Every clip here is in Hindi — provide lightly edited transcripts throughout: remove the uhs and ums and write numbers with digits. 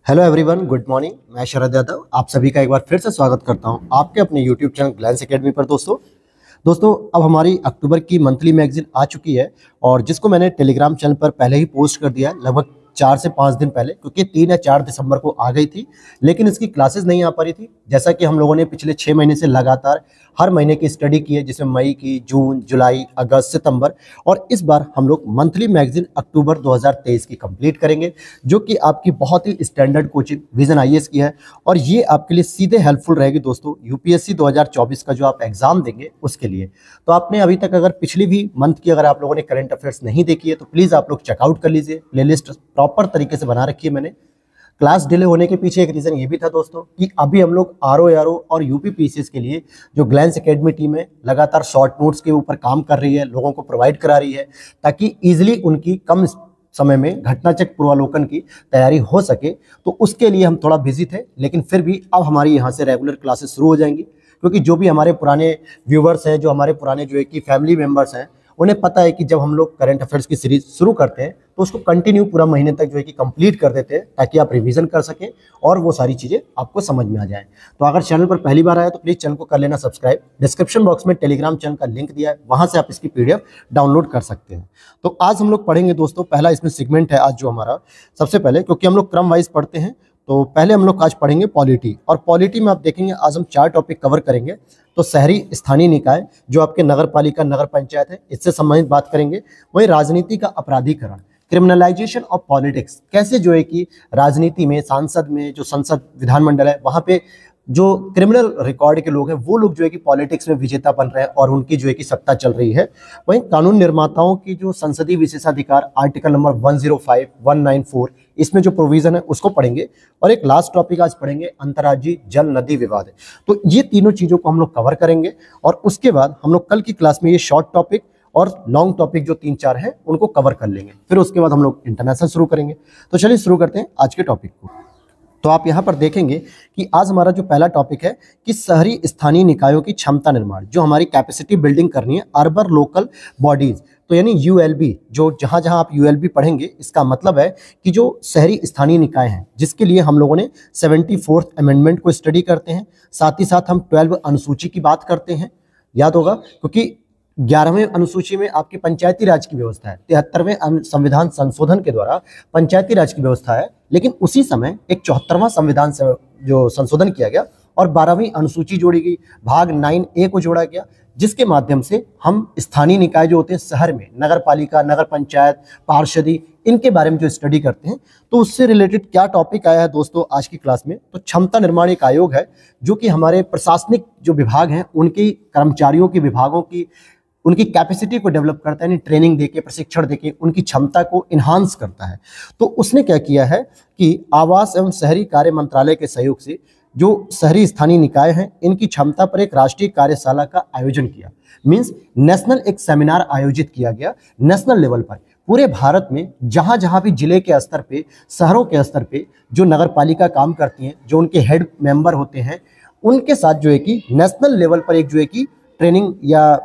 Hello everyone, good morning. मैं शरद यादव आप सभी का एक बार फिर से स्वागत करता हूं आपके अपने यूट्यूब चैनल ग्लैंस एकेडमी पर। दोस्तों अब हमारी अक्टूबर की मंथली मैगजीन आ चुकी है और जिसको मैंने टेलीग्राम चैनल पर पहले ही पोस्ट कर दिया है, लगभग 4 से 5 दिन पहले, क्योंकि 3 या 4 दिसंबर को आ गई थी, लेकिन इसकी क्लासेस नहीं आ पा रही थी। जैसा कि हम लोगों ने पिछले 6 महीने से लगातार हर महीने की स्टडी की है, जिसमें मई की, जून, जुलाई, अगस्त, सितंबर, और इस बार हम लोग मंथली मैगजीन अक्टूबर 2023 की कंप्लीट करेंगे, जो कि आपकी बहुत ही स्टैंडर्ड कोचिंग विजन आईएएस की है और ये आपके लिए सीधे हेल्पफुल रहेगी दोस्तों यूपीएससी 2024 का जो आप एग्जाम देंगे उसके लिए। तो आपने अभी तक अगर पिछली भी मंथ की अगर आप लोगों ने करंट अफेयर्स नहीं देखी है तो प्लीज़ आप लोग चेकआउट कर लीजिए। प्लेलिस्ट प्रॉपर तरीके से बना रखी है मैंने। क्लास डिले होने के पीछे एक रीज़न ये भी था दोस्तों कि अभी हम लोग आरओ और यूपीपीसीएस के लिए जो ग्लैंस एकेडमी टीम है लगातार शॉर्ट नोट्स के ऊपर काम कर रही है, लोगों को प्रोवाइड करा रही है, ताकि ईजिली उनकी कम समय में घटनाचक्र पूर्वालोकन की तैयारी हो सके। तो उसके लिए हम थोड़ा बिजी थे, लेकिन फिर भी अब हमारी यहाँ से रेगुलर क्लासेस शुरू हो जाएंगी, क्योंकि जो भी हमारे पुराने व्यूवर्स हैं, जो हमारे पुराने जो है कि फैमिली मेम्बर्स हैं, उन्हें पता है कि जब हम लोग करंट अफेयर्स की सीरीज शुरू करते हैं तो उसको कंटिन्यू पूरा महीने तक जो है कि कंप्लीट कर देते हैं, ताकि आप रिवीजन कर सकें और वो सारी चीज़ें आपको समझ में आ जाए। तो अगर चैनल पर पहली बार आया तो प्लीज़ चैनल को कर लेना सब्सक्राइब। डिस्क्रिप्शन बॉक्स में टेलीग्राम चैनल का लिंक दिया है, वहाँ से आप इसकी पीडीएफ डाउनलोड कर सकते हैं। तो आज हम लोग पढ़ेंगे दोस्तों, पहला इसमें सेगमेंट है आज जो हमारा, सबसे पहले क्योंकि हम लोग क्रम वाइज पढ़ते हैं, तो पहले हम लोग आज पढ़ेंगे पॉलिटी। और पॉलिटी में आप देखेंगे आज हम 4 टॉपिक कवर करेंगे। तो शहरी स्थानीय निकाय जो आपके नगर पालिका, नगर पंचायत है, इससे संबंधित बात करेंगे। वहीं राजनीति का अपराधीकरण, क्रिमिनलाइजेशन ऑफ पॉलिटिक्स, कैसे जो है कि राजनीति में, सांसद में, जो संसद विधानमंडल है, वहाँ पे जो क्रिमिनल रिकॉर्ड के लोग हैं वो लोग जो है कि पॉलिटिक्स में विजेता बन रहे हैं और उनकी जो है कि सत्ता चल रही है। वहीं कानून निर्माताओं की जो संसदीय विशेषाधिकार, आर्टिकल नंबर 105, 194, इसमें जो प्रोविजन है उसको पढ़ेंगे। और एक लास्ट टॉपिक आज पढ़ेंगे, अंतर्राज्यीय जल नदी विवाद है। तो ये तीनों चीज़ों को हम लोग कवर करेंगे और उसके बाद हम लोग कल की क्लास में ये शॉर्ट टॉपिक और लॉन्ग टॉपिक जो 3-4 हैं उनको कवर कर लेंगे। फिर उसके बाद हम लोग इंटरनेशनल शुरू करेंगे। तो चलिए शुरू करते हैं आज के टॉपिक को। तो आप यहाँ पर देखेंगे कि आज हमारा जो पहला टॉपिक है कि शहरी स्थानीय निकायों की क्षमता निर्माण, जो हमारी कैपेसिटी बिल्डिंग करनी है, अर्बन लोकल बॉडीज, तो यानी यूएलबी। जो जहाँ जहाँ आप यूएलबी पढ़ेंगे इसका मतलब है कि जो शहरी स्थानीय निकाय हैं, जिसके लिए हम लोगों ने 74th अमेंडमेंट को स्टडी करते हैं, साथ ही साथ हम 12 अनुसूची की बात करते हैं। याद होगा क्योंकि 11वें अनुसूची में आपकी पंचायती राज की व्यवस्था है, 73वें संविधान संशोधन के द्वारा पंचायती राज की व्यवस्था है, लेकिन उसी समय एक 74वां संविधान से जो संशोधन किया गया और 12वीं अनुसूची जोड़ी गई, भाग 9A को जोड़ा गया, जिसके माध्यम से हम स्थानीय निकाय जो होते हैं शहर में, नगर पालिका, नगर पंचायत, पार्षदी, इनके बारे में जो स्टडी करते हैं। तो उससे रिलेटेड क्या टॉपिक आया है दोस्तों आज की क्लास में, तो क्षमता निर्माण एक आयोग है जो कि हमारे प्रशासनिक जो विभाग हैं उनके कर्मचारियों की, विभागों की, उनकी कैपेसिटी को डेवलप करता है, यानी ट्रेनिंग देके, प्रशिक्षण देके उनकी क्षमता को इन्हांस करता है। तो उसने क्या किया है कि आवास एवं शहरी कार्य मंत्रालय के सहयोग से जो शहरी स्थानीय निकाय हैं इनकी क्षमता पर एक राष्ट्रीय कार्यशाला का आयोजन किया। मींस नेशनल एक सेमिनार आयोजित किया गया नेशनल लेवल पर, पूरे भारत में जहां जहां भी जिले के स्तर पे, शहरों के स्तर पे जो नगर पालिका काम करती हैं, जो उनके हेड मेंबर होते हैं, उनके साथ जो है कि नेशनल लेवल पर एक जो है कि ट्रेनिंग या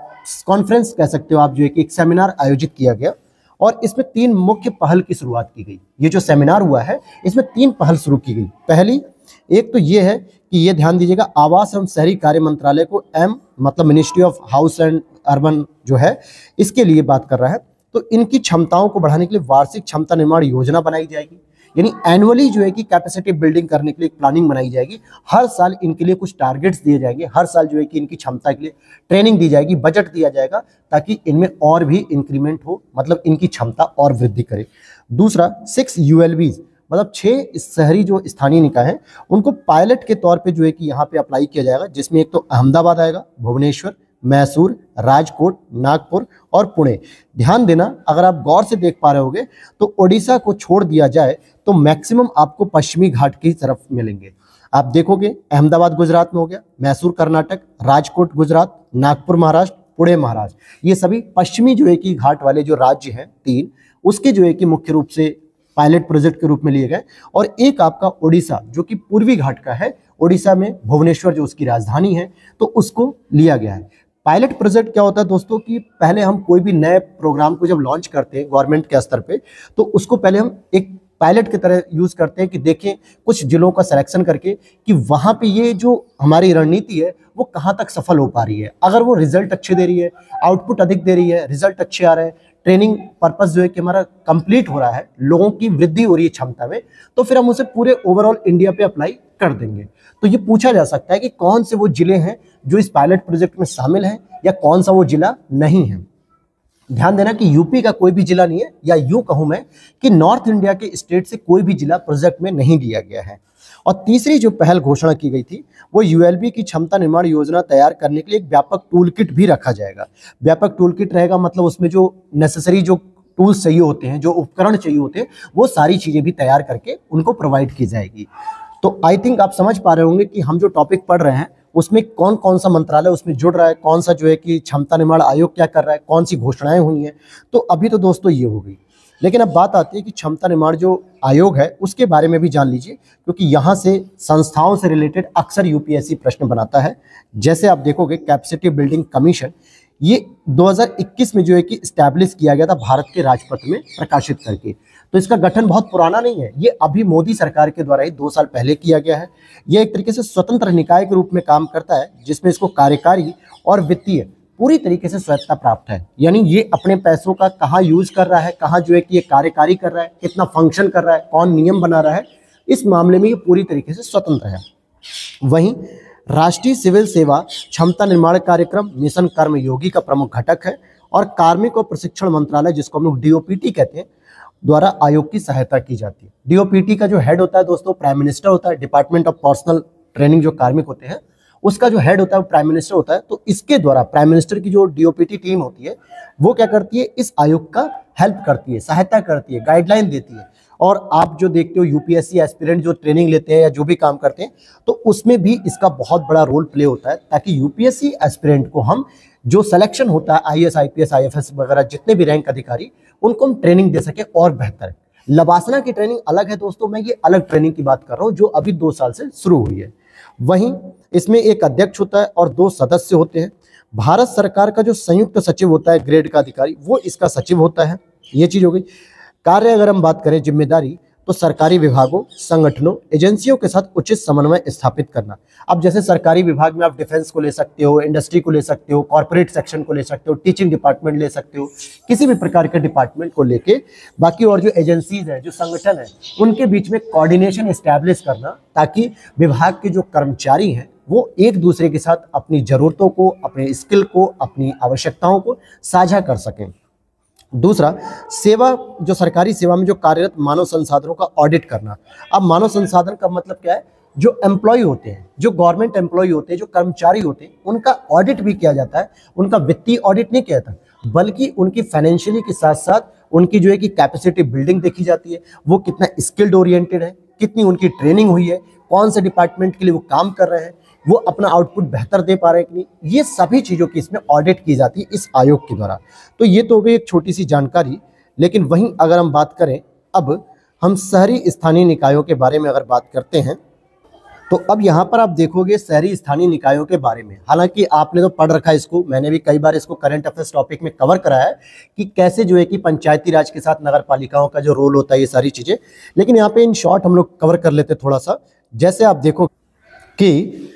कॉन्फ्रेंस कह सकते हो आप, जो है कि एक सेमिनार आयोजित किया गया। और इसमें 3 मुख्य पहल की शुरुआत की गई। ये जो सेमिनार हुआ है इसमें 3 पहल शुरू की गई। पहली एक तो ये है कि ये ध्यान दीजिएगा, आवास एवं शहरी कार्य मंत्रालय को मतलब ministry of house and urban जो है, इसके लिए बात कर रहा है। तो इनकी क्षमताओं को बढ़ाने के लिए वार्षिक क्षमता निर्माण योजना बनाई जाएगी, यानी एनुअली जो है कि कैपेसिटी बिल्डिंग करने के लिए प्लानिंग बनाई जाएगी। हर साल इनके लिए कुछ टारगेट्स दिए जाएंगे, हर साल जो है कि इनकी क्षमता के लिए ट्रेनिंग दी जाएगी, बजट दिया जाएगा, ताकि इनमें और भी इंक्रीमेंट हो, मतलब इनकी क्षमता और वृद्धि करे। दूसरा 6 यूएलबीज, मतलब 6 शहरी जो स्थानीय निकाय हैं उनको पायलट के तौर पे जो है कि यहाँ पे अप्लाई किया जाएगा, जिसमें एक तो अहमदाबाद आएगा, भुवनेश्वर, मैसूर, राजकोट, नागपुर और पुणे। ध्यान देना, अगर आप गौर से देख पा रहे होगे तो ओडिशा को छोड़ दिया जाए तो मैक्सिमम आपको पश्चिमी घाट की तरफ मिलेंगे। आप देखोगे अहमदाबाद गुजरात में हो गया, मैसूर कर्नाटक, राजकोट गुजरात, नागपुर महाराष्ट्र, पुणे महाराष्ट्र, ये सभी पश्चिमी जो है कि घाट वाले जो राज्य हैं 3, उसके जो है कि मुख्य रूप से पायलट प्रोजेक्ट के रूप में लिए गए। और एक आपका ओडिशा जो कि पूर्वी घाट का है, ओडिशा में भुवनेश्वर जो उसकी राजधानी है, तो उसको लिया गया है। पायलट प्रोजेक्ट क्या होता है दोस्तों कि पहले हम कोई भी नए प्रोग्राम को जब लॉन्च करते हैं गवर्नमेंट के स्तर पे, तो उसको पहले हम एक पायलट की तरह यूज करते हैं कि देखें कुछ जिलों का सिलेक्शन करके कि वहां पे ये जो हमारी रणनीति है वो कहाँ तक सफल हो पा रही है। अगर वो रिजल्ट अच्छे दे रही है, आउटपुट अधिक दे रही है, रिजल्ट अच्छे आ रहे हैं, ट्रेनिंग पर्पस जो है कि हमारा कंप्लीट हो रहा है, लोगों की वृद्धि हो रही है क्षमता में, तो फिर हम उसे पूरे ओवरऑल इंडिया पे अप्लाई कर देंगे। तो ये पूछा जा सकता है कि कौन से वो जिले हैं जो इस पायलट प्रोजेक्ट में शामिल हैं या कौन सा वो जिला नहीं है। ध्यान देना कि यूपी का कोई भी जिला नहीं है, या यूं कहूं मैं कि नॉर्थ इंडिया के स्टेट से कोई भी जिला प्रोजेक्ट में नहीं लिया गया है। और तीसरी जो पहल घोषणा की गई थी वो यूएलबी की क्षमता निर्माण योजना तैयार करने के लिए एक व्यापक टूल किट भी रखा जाएगा। व्यापक टूल किट रहेगा मतलब उसमें जो नेसेसरी जो टूल्स चाहिए होते हैं, जो उपकरण चाहिए होते हैं, वो सारी चीजें भी तैयार करके उनको प्रोवाइड की जाएगी। तो आई थिंक आप समझ पा रहे होंगे कि हम जो टॉपिक पढ़ रहे हैं उसमें कौन कौन सा मंत्रालय उसमें जुड़ रहा है, कौन सा जो है कि क्षमता निर्माण आयोग क्या कर रहा है, कौन सी घोषणाएं हुई हैं। तो अभी तो दोस्तों ये हो गई, लेकिन अब बात आती है कि क्षमता निर्माण जो आयोग है उसके बारे में भी जान लीजिए, क्योंकि यहाँ से संस्थाओं से रिलेटेड अक्सर यूपीएससी प्रश्न बनाता है। जैसे आप देखोगे कैपेसिटी बिल्डिंग कमीशन, ये 2021 में जो है कि स्टैब्लिश किया गया था भारत के राजपत्र में प्रकाशित करके। तो इसका गठन बहुत पुराना नहीं है, ये अभी मोदी सरकार के द्वारा ही 2 साल पहले किया गया है। ये एक तरीके से स्वतंत्र निकाय के रूप में काम करता है, जिसमें इसको कार्यकारी और वित्तीय पूरी तरीके से स्वायत्तता प्राप्त है। यानी ये अपने पैसों का कहाँ यूज कर रहा है, कहाँ जो है कि ये कार्यकारी कर रहा है, कितना फंक्शन कर रहा है, कौन नियम बना रहा है, इस मामले में ये पूरी तरीके से स्वतंत्र है। वहीं राष्ट्रीय सिविल सेवा क्षमता निर्माण कार्यक्रम मिशन कर्मयोगी का प्रमुख घटक है, और कार्मिक और प्रशिक्षण मंत्रालय, जिसको हम लोग डीओपीटी कहते हैं, द्वारा आयोग की सहायता की जाती है। डीओपीटी का जो हेड होता है दोस्तों प्राइम मिनिस्टर होता है। डिपार्टमेंट ऑफ पर्सनल ट्रेनिंग जो कार्मिक होते हैं उसका जो हेड होता है वो प्राइम मिनिस्टर होता है। तो इसके द्वारा प्राइम मिनिस्टर की जो डीओपीटी टीम होती है वो क्या करती है, इस आयोग का हेल्प करती है, सहायता करती है, गाइडलाइन देती है। और आप जो देखते हो यूपीएससी एस्पिरेंट जो ट्रेनिंग लेते हैं या जो भी काम करते हैं, तो उसमें भी इसका बहुत बड़ा रोल प्ले होता है, ताकि यूपीएससी एस्पिरेंट को हम जो सिलेक्शन होता है आईएएस आईपीएस आईएफएस वगैरह जितने भी रैंक अधिकारी, उनको हम ट्रेनिंग दे सके और बेहतर। लबासना की ट्रेनिंग अलग है दोस्तों, मैं ये अलग ट्रेनिंग की बात कर रहा हूँ जो अभी 2 साल से शुरू हुई है। वहीं इसमें एक अध्यक्ष होता है और 2 सदस्य होते हैं। भारत सरकार का जो संयुक्त सचिव होता है ग्रेड का अधिकारी, वो इसका सचिव होता है। ये चीज हो गई। कार्य अगर हम बात करें जिम्मेदारी, तो सरकारी विभागों, संगठनों, एजेंसियों के साथ उचित समन्वय स्थापित करना। अब जैसे सरकारी विभाग में आप डिफेंस को ले सकते हो, इंडस्ट्री को ले सकते हो, कॉर्पोरेट सेक्शन को ले सकते हो, टीचिंग डिपार्टमेंट ले सकते हो, किसी भी प्रकार के डिपार्टमेंट को लेके बाकी और जो एजेंसीज है, जो संगठन है, उनके बीच में कोऑर्डिनेशन एस्टैब्लिश करना, ताकि विभाग के जो कर्मचारी हैं वो एक दूसरे के साथ अपनी जरूरतों को, अपने स्किल को, अपनी आवश्यकताओं को साझा कर सकें। दूसरा, सेवा, जो सरकारी सेवा में जो कार्यरत मानव संसाधनों का ऑडिट करना। अब मानव संसाधन का मतलब क्या है, जो एम्प्लॉय होते हैं, जो गवर्नमेंट एम्प्लॉय होते हैं, जो कर्मचारी होते हैं, उनका ऑडिट भी किया जाता है। उनका वित्तीय ऑडिट नहीं किया जाता, बल्कि उनकी फाइनेंशियली के साथ साथ उनकी जो है कि कैपेसिटी बिल्डिंग देखी जाती है, वो कितना स्किल्ड ओरिएंटेड है, कितनी उनकी ट्रेनिंग हुई है, कौन से डिपार्टमेंट के लिए वो काम कर रहे हैं, वो अपना आउटपुट बेहतर दे पा रहे हैं कि नहीं, ये सभी चीज़ों की इसमें ऑडिट की जाती है इस आयोग के द्वारा। तो ये तो हो गई एक छोटी सी जानकारी। लेकिन वहीं अगर हम बात करें, अब हम शहरी स्थानीय निकायों के बारे में अगर बात करते हैं, तो अब यहाँ पर आप देखोगे शहरी स्थानीय निकायों के बारे में। हालांकि आपने तो पढ़ रखा है इसको, मैंने भी कई बार इसको करंट अफेयर्स टॉपिक में कवर कराया है कि कैसे जो है कि पंचायती राज के साथ नगर पालिकाओं का जो रोल होता है, ये सारी चीज़ें। लेकिन यहाँ पे इन शॉर्ट हम लोग कवर कर लेते थोड़ा सा। जैसे आप देखो कि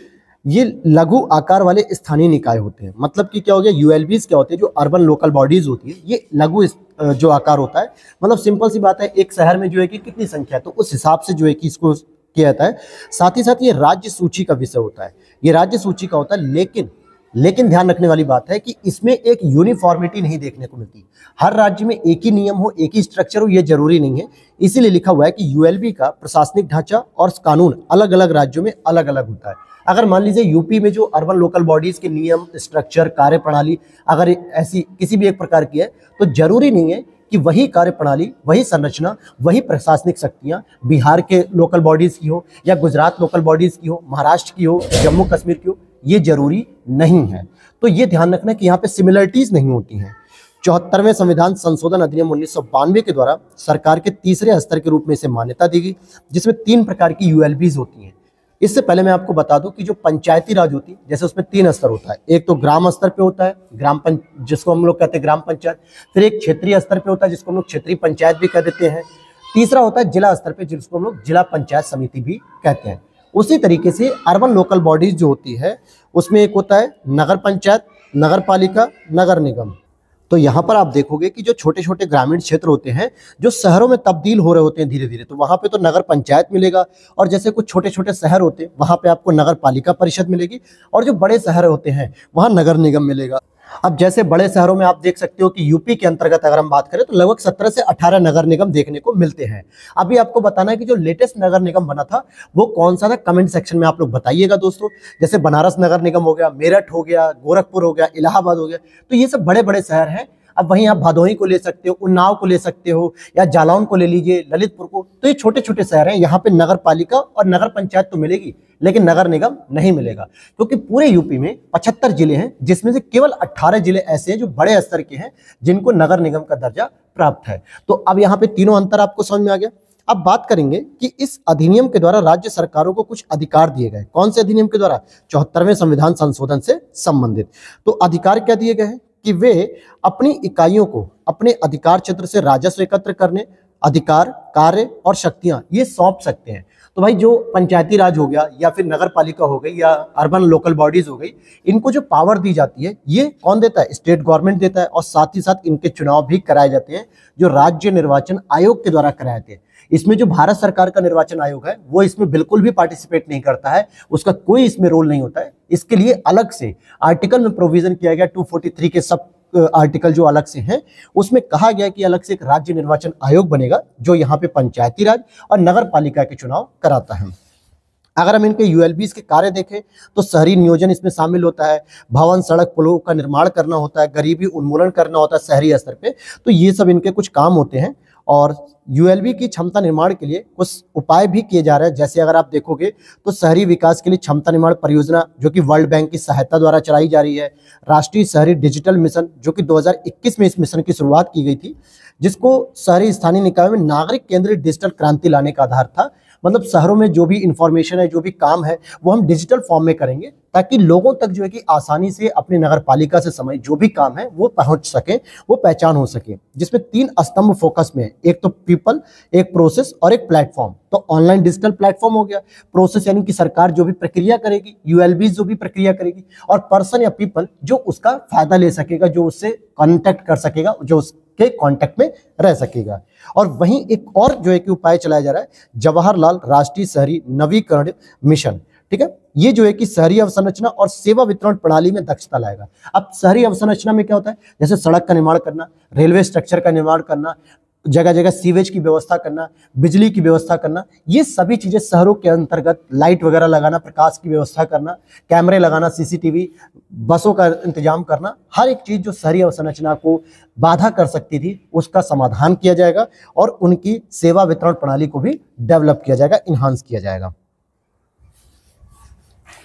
ये लघु आकार वाले स्थानीय निकाय होते हैं। मतलब कि क्या हो गया, यूएलबीज क्या होते हैं, जो अर्बन लोकल बॉडीज होती है, ये लघु जो आकार होता है। मतलब सिंपल सी बात है, एक शहर में जो है कि कितनी संख्या है, तो उस हिसाब से जो है कि इसको किया जाता है। साथ ही साथ ये राज्य सूची का विषय होता है, ये राज्य सूची का होता है। लेकिन ध्यान रखने वाली बात है कि इसमें एक यूनिफॉर्मिटी नहीं देखने को मिलती। हर राज्य में एक ही नियम हो, एक ही स्ट्रक्चर हो, ये जरूरी नहीं है। इसीलिए लिखा हुआ है कि यूएलबी का प्रशासनिक ढांचा और कानून अलग अलग राज्यों में अलग अलग होता है। अगर मान लीजिए यूपी में जो अर्बन लोकल बॉडीज के नियम, स्ट्रक्चर, कार्य प्रणाली अगर ऐसी किसी भी एक प्रकार की है, तो जरूरी नहीं है कि वही कार्य प्रणाली, वही संरचना, वही प्रशासनिक शक्तियां बिहार के लोकल बॉडीज की हो, या गुजरात लोकल बॉडीज की हो, महाराष्ट्र की हो, जम्मू कश्मीर की हो, ये जरूरी नहीं है। तो ये ध्यान रखना कि यहाँ पे सिमिलरिटीज नहीं होती हैं। 74वें संविधान संशोधन अधिनियम 1992 के द्वारा सरकार के तीसरे स्तर के रूप में इसे मान्यता दी गई, जिसमें 3 प्रकार की यूएलबीज होती हैं। इससे पहले मैं आपको बता दूं कि जो पंचायती राज होती है, जैसे उसमें 3 स्तर होता है। एक तो ग्राम स्तर पे होता है, जिसको हम लोग कहते हैं ग्राम पंचायत। फिर एक क्षेत्रीय स्तर पे होता है, जिसको हम लोग क्षेत्रीय पंचायत भी कह देते हैं। तीसरा होता है जिला स्तर पे, जिसको हम लोग जिला पंचायत समिति भी कहते हैं। उसी तरीके से अर्बन लोकल बॉडीज जो होती है उसमें एक होता है नगर पंचायत, नगर पालिका, नगर निगम। तो यहाँ पर आप देखोगे कि जो छोटे छोटे ग्रामीण क्षेत्र होते हैं जो शहरों में तब्दील हो रहे होते हैं धीरे धीरे, तो वहाँ पे तो नगर पंचायत मिलेगा, और जैसे कुछ छोटे छोटे शहर होते हैं वहाँ पे आपको नगर पालिका परिषद मिलेगी, और जो बड़े शहर होते हैं वहाँ नगर निगम मिलेगा। अब जैसे बड़े शहरों में आप देख सकते हो कि यूपी के अंतर्गत अगर हम बात करें तो लगभग 17 से 18 नगर निगम देखने को मिलते हैं। अभी आपको बताना है कि जो लेटेस्ट नगर निगम बना था वो कौन सा था, कमेंट सेक्शन में आप लोग बताइएगा दोस्तों। जैसे बनारस नगर निगम हो गया, मेरठ हो गया, गोरखपुर हो गया, इलाहाबाद हो गया, तो ये सब बड़े बड़े शहर हैं। अब वहीं आप भदोही को ले सकते हो, उन्नाव को ले सकते हो, या जालौन को ले लीजिए, ललितपुर को, तो ये छोटे छोटे शहर हैं। यहाँ पे नगर पालिका और नगर पंचायत तो मिलेगी लेकिन नगर निगम नहीं मिलेगा, क्योंकि पूरे यूपी में 75 जिले हैं जिसमें से केवल 18 जिले ऐसे हैं जो बड़े स्तर के हैं जिनको नगर निगम का दर्जा प्राप्त है। तो अब यहाँ पे तीनों अंतर आपको समझ में आ गया। अब बात करेंगे कि इस अधिनियम के द्वारा राज्य सरकारों को कुछ अधिकार दिए गए। कौन से अधिनियम के द्वारा? 74वें संविधान संशोधन से संबंधित। तो अधिकार क्या दिए गए हैं कि वे अपनी इकाइयों को अपने अधिकार क्षेत्र से राजस्व एकत्र करने, अधिकार, कार्य और शक्तियां ये सौंप सकते हैं। तो भाई जो पंचायती राज हो गया या फिर नगर पालिका हो गई या अर्बन लोकल बॉडीज हो गई, इनको जो पावर दी जाती है ये कौन देता है? स्टेट गवर्नमेंट देता है, और साथ ही साथ इनके चुनाव भी कराए जाते हैं जो राज्य निर्वाचन आयोग के द्वारा कराए जाते हैं। इसमें जो भारत सरकार का निर्वाचन आयोग है वो इसमें बिल्कुल भी पार्टिसिपेट नहीं करता है, उसका कोई इसमें रोल नहीं होता है। इसके लिए अलग से आर्टिकल में प्रोविजन किया गया, 243 के सब आर्टिकल जो अलग से हैं उसमें कहा गया कि अलग से एक राज्य निर्वाचन आयोग बनेगा जो यहाँ पे पंचायती राज और नगर पालिका के चुनाव कराता है। अगर हम इनके यूएलबीज के कार्य देखें तो शहरी नियोजन इसमें शामिल होता है, भवन, सड़क, पुलों का निर्माण करना होता है, गरीबी उन्मूलन करना होता है शहरी स्तर पे, तो ये सब इनके कुछ काम होते हैं। और यूएलबी की क्षमता निर्माण के लिए कुछ उपाय भी किए जा रहे हैं। जैसे अगर आप देखोगे तो शहरी विकास के लिए क्षमता निर्माण परियोजना जो कि वर्ल्ड बैंक की सहायता द्वारा चलाई जा रही है, राष्ट्रीय शहरी डिजिटल मिशन जो कि 2021 में इस मिशन की शुरुआत की गई थी, जिसको शहरी स्थानीय निकायों में नागरिक केंद्रित डिजिटल क्रांति लाने का आधार था। मतलब शहरों में जो भी इंफॉर्मेशन है, जो भी काम है वो हम डिजिटल फॉर्म में करेंगे ताकि लोगों तक जो है कि आसानी से अपनी नगर पालिका से संबंधित जो भी काम है वो पहुंच सके, वो पहचान हो सके। जिसमें 3 स्तंभ फोकस में है, एक तो पीपल, एक प्रोसेस और एक प्लेटफॉर्म। तो ऑनलाइन डिजिटल प्लेटफॉर्म हो गया, प्रोसेस यानी कि सरकार जो भी प्रक्रिया करेगी, यूएलबी जो भी प्रक्रिया करेगी, और पर्सन या पीपल जो उसका फायदा ले सकेगा, जो उससे कॉन्टेक्ट कर सकेगा, जो के कांटेक्ट में रह सकेगा। और वहीं एक और जो है कि उपाय चलाया जा रहा है, जवाहरलाल राष्ट्रीय शहरी नवीकरण मिशन। ठीक है, ये जो है कि शहरी अवसंरचना और सेवा वितरण प्रणाली में दक्षता लाएगा। अब शहरी अवसंरचना में क्या होता है? जैसे सड़क का निर्माण करना, रेलवे स्ट्रक्चर का निर्माण करना, जगह जगह सीवेज की व्यवस्था करना, बिजली की व्यवस्था करना, ये सभी चीजें शहरों के अंतर्गत, लाइट वगैरह लगाना, प्रकाश की व्यवस्था करना, कैमरे लगाना, सीसीटीवी, बसों का इंतजाम करना, हर एक चीज जो शहरी अवसंरचना को बाधा कर सकती थी उसका समाधान किया जाएगा और उनकी सेवा वितरण प्रणाली को भी डेवलप किया जाएगा, इन्हांस किया जाएगा।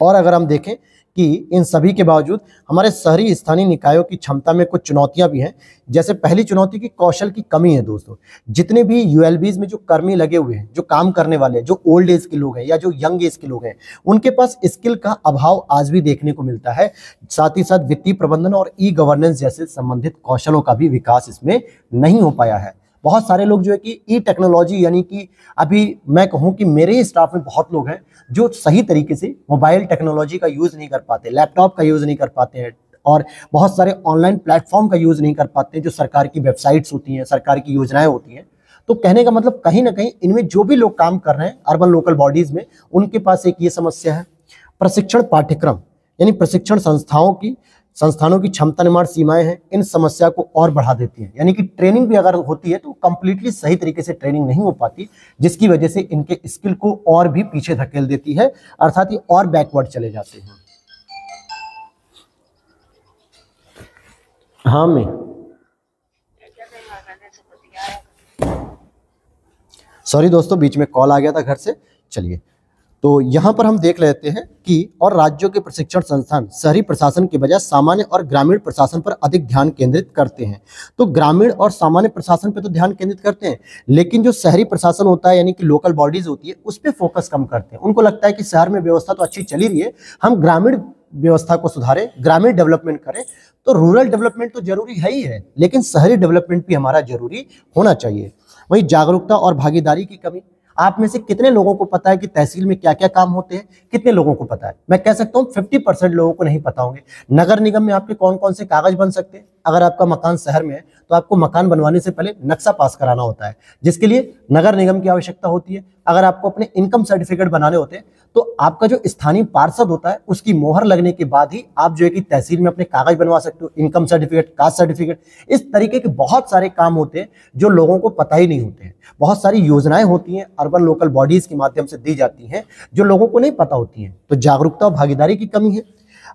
और अगर हम देखें कि इन सभी के बावजूद हमारे शहरी स्थानीय निकायों की क्षमता में कुछ चुनौतियां भी हैं। जैसे पहली चुनौती की कौशल की कमी है दोस्तों। जितने भी यूएलबीज में जो कर्मी लगे हुए हैं, जो काम करने वाले, जो ओल्ड एज के लोग हैं या जो यंग एज के लोग हैं, उनके पास स्किल का अभाव आज भी देखने को मिलता है। साथ ही साथ वित्तीय प्रबंधन और ई गवर्नेंस जैसे संबंधित कौशलों का भी विकास इसमें नहीं हो पाया है। बहुत सारे लोग जो है कि ई टेक्नोलॉजी, यानी कि अभी मैं कहूँ कि मेरे ही स्टाफ में बहुत लोग हैं जो सही तरीके से मोबाइल टेक्नोलॉजी का यूज़ नहीं कर पाते, लैपटॉप का यूज़ नहीं कर पाते हैं, और बहुत सारे ऑनलाइन प्लेटफॉर्म का यूज़ नहीं कर पाते हैं जो सरकार की वेबसाइट्स होती हैं, सरकार की योजनाएं होती हैं। तो कहने का मतलब कहीं ना कहीं इनमें जो भी लोग काम कर रहे हैं अर्बन लोकल बॉडीज़ में, उनके पास एक ये समस्या है। प्रशिक्षण पाठ्यक्रम यानी प्रशिक्षण संस्थानों की क्षमता निर्माण सीमाएं हैं, इन समस्या को और बढ़ा देती हैं। यानी कि ट्रेनिंग भी अगर होती है तो कंप्लीटली सही तरीके से ट्रेनिंग नहीं हो पाती, जिसकी वजह से इनके स्किल को और भी पीछे धकेल देती है, अर्थात ये और बैकवर्ड चले जाते हैं। हाँ, मैं सॉरी दोस्तों, बीच में कॉल आ गया था घर से। चलिए, तो यहाँ पर हम देख लेते हैं कि और राज्यों के प्रशिक्षण संस्थान शहरी प्रशासन के बजाय सामान्य और ग्रामीण प्रशासन पर अधिक ध्यान केंद्रित करते हैं। तो ग्रामीण और सामान्य प्रशासन पर तो ध्यान केंद्रित करते हैं, लेकिन जो शहरी प्रशासन होता है यानी कि लोकल बॉडीज होती है, उस पर फोकस कम करते हैं। उनको लगता है कि शहर में व्यवस्था तो अच्छी चली रही है, हम ग्रामीण व्यवस्था को सुधारें, ग्रामीण डेवलपमेंट करें। तो रूरल डेवलपमेंट तो जरूरी है ही है, लेकिन शहरी डेवलपमेंट भी हमारा जरूरी होना चाहिए। वहीं जागरूकता और भागीदारी की कमी, आप में से कितने लोगों को पता है कि तहसील में क्या क्या काम होते हैं, कितने लोगों को पता है? मैं कह सकता हूँ 50% लोगों को नहीं पता होंगे। नगर निगम में आपके कौन कौन से कागज बन सकते हैं? अगर आपका मकान शहर में है तो आपको मकान बनवाने से पहले नक्शा पास कराना होता है, जिसके लिए नगर निगम की आवश्यकता होती है। अगर आपको अपने इनकम सर्टिफिकेट बनाने होते हैं तो आपका जो स्थानीय पार्षद होता है उसकी मोहर लगने के बाद ही आप जो है कि तहसील में अपने कागज बनवा सकते हो, इनकम सर्टिफिकेट, कास्ट सर्टिफिकेट। इस तरीके के बहुत सारे काम होते हैं जो लोगों को पता ही नहीं होते हैं। बहुत सारी योजनाएं होती हैं अर्बन लोकल बॉडीज के माध्यम से दी जाती हैं जो लोगों को नहीं पता होती हैं। तो जागरूकता और भागीदारी की कमी है।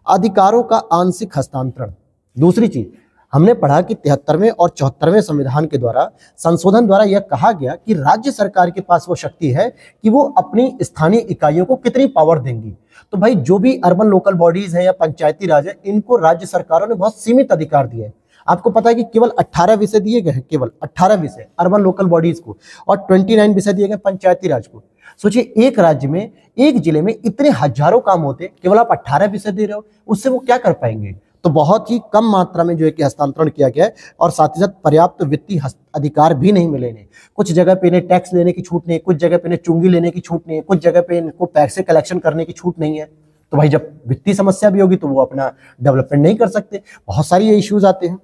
अधिकारों का आंशिक हस्तांतरण, दूसरी चीज हमने पढ़ा कि 73वें और 74वें संविधान के द्वारा संशोधन द्वारा यह कहा गया कि राज्य सरकार के पास वो शक्ति है कि वो अपनी स्थानीय इकाइयों को कितनी पावर देंगी। तो भाई जो भी अर्बन लोकल बॉडीज है या पंचायती राज है, इनको राज्य सरकारों ने बहुत सीमित अधिकार दिए हैं। आपको पता है कि केवल 18 विषय दिए गए हैं, केवल 18 विषय अर्बन लोकल बॉडीज को, और 29 विषय दिए गए पंचायती राज को। सोचिए एक राज्य में, एक जिले में इतने हजारों काम होते, केवल आप 18 विषय दे रहे हो, उससे वो क्या कर पाएंगे? तो बहुत ही कम मात्रा में जो है कि हस्तांतरण किया गया है, और साथ ही साथ पर्याप्त वित्तीय अधिकार भी नहीं मिले इन्हें। कुछ जगह पे इन्हें टैक्स लेने की छूट नहीं है, कुछ जगह पे इन्हें चुंगी लेने की छूट नहीं है, कुछ जगह पे इनको पैसे कलेक्शन करने की छूट नहीं है। तो भाई जब वित्तीय समस्या भी होगी तो वो अपना डेवलपमेंट नहीं कर सकते। बहुत सारी ये इश्यूज आते हैं।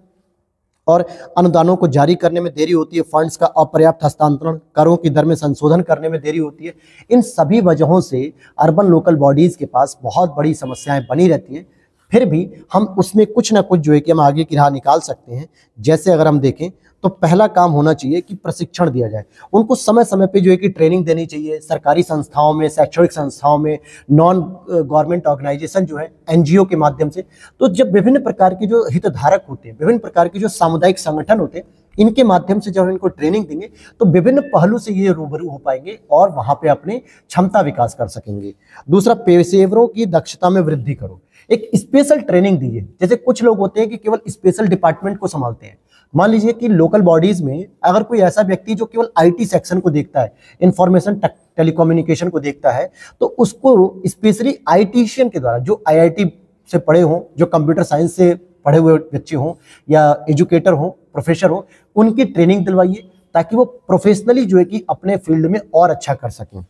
और अनुदानों को जारी करने में देरी होती है, फंड्स का अपर्याप्त हस्तांतरण, करों की दर में संशोधन करने में देरी होती है। इन सभी वजहों से अर्बन लोकल बॉडीज के पास बहुत बड़ी समस्याएं बनी रहती हैं। फिर भी हम उसमें कुछ ना कुछ जो है कि हम आगे की राह निकाल सकते हैं। जैसे अगर हम देखें तो पहला काम होना चाहिए कि प्रशिक्षण दिया जाए, उनको समय समय पे जो है कि ट्रेनिंग देनी चाहिए। सरकारी संस्थाओं में, शैक्षणिक संस्थाओं में, नॉन गवर्नमेंट ऑर्गेनाइजेशन जो है, एनजीओ के माध्यम से। तो जब विभिन्न प्रकार के जो हितधारक होते हैं, विभिन्न प्रकार के जो सामुदायिक संगठन होते हैं, इनके माध्यम से जब इनको ट्रेनिंग देंगे तो विभिन्न पहलू से ये रूबरू हो पाएंगे और वहां पे अपने क्षमता विकास कर सकेंगे। दूसरा, पेशेवरों की दक्षता में वृद्धि करो, एक स्पेशल ट्रेनिंग दीजिए। जैसे कुछ लोग होते हैं कि केवल स्पेशल डिपार्टमेंट को संभालते हैं। मान लीजिए कि लोकल बॉडीज में अगर कोई ऐसा व्यक्ति जो केवल आईटी सेक्शन को देखता है, इंफॉर्मेशन टेलीकम्युनिकेशन को देखता है, तो उसको स्पेशली आईटीशियन के द्वारा, जो आईआईटी से पढ़े हों, जो कंप्यूटर साइंस से पढ़े हुए बच्चे हों या एजुकेटर हों, प्रोफेसर हों, उनकी ट्रेनिंग दिलवाइए ताकि वो प्रोफेशनली जो है कि अपने फील्ड में और अच्छा कर सकें।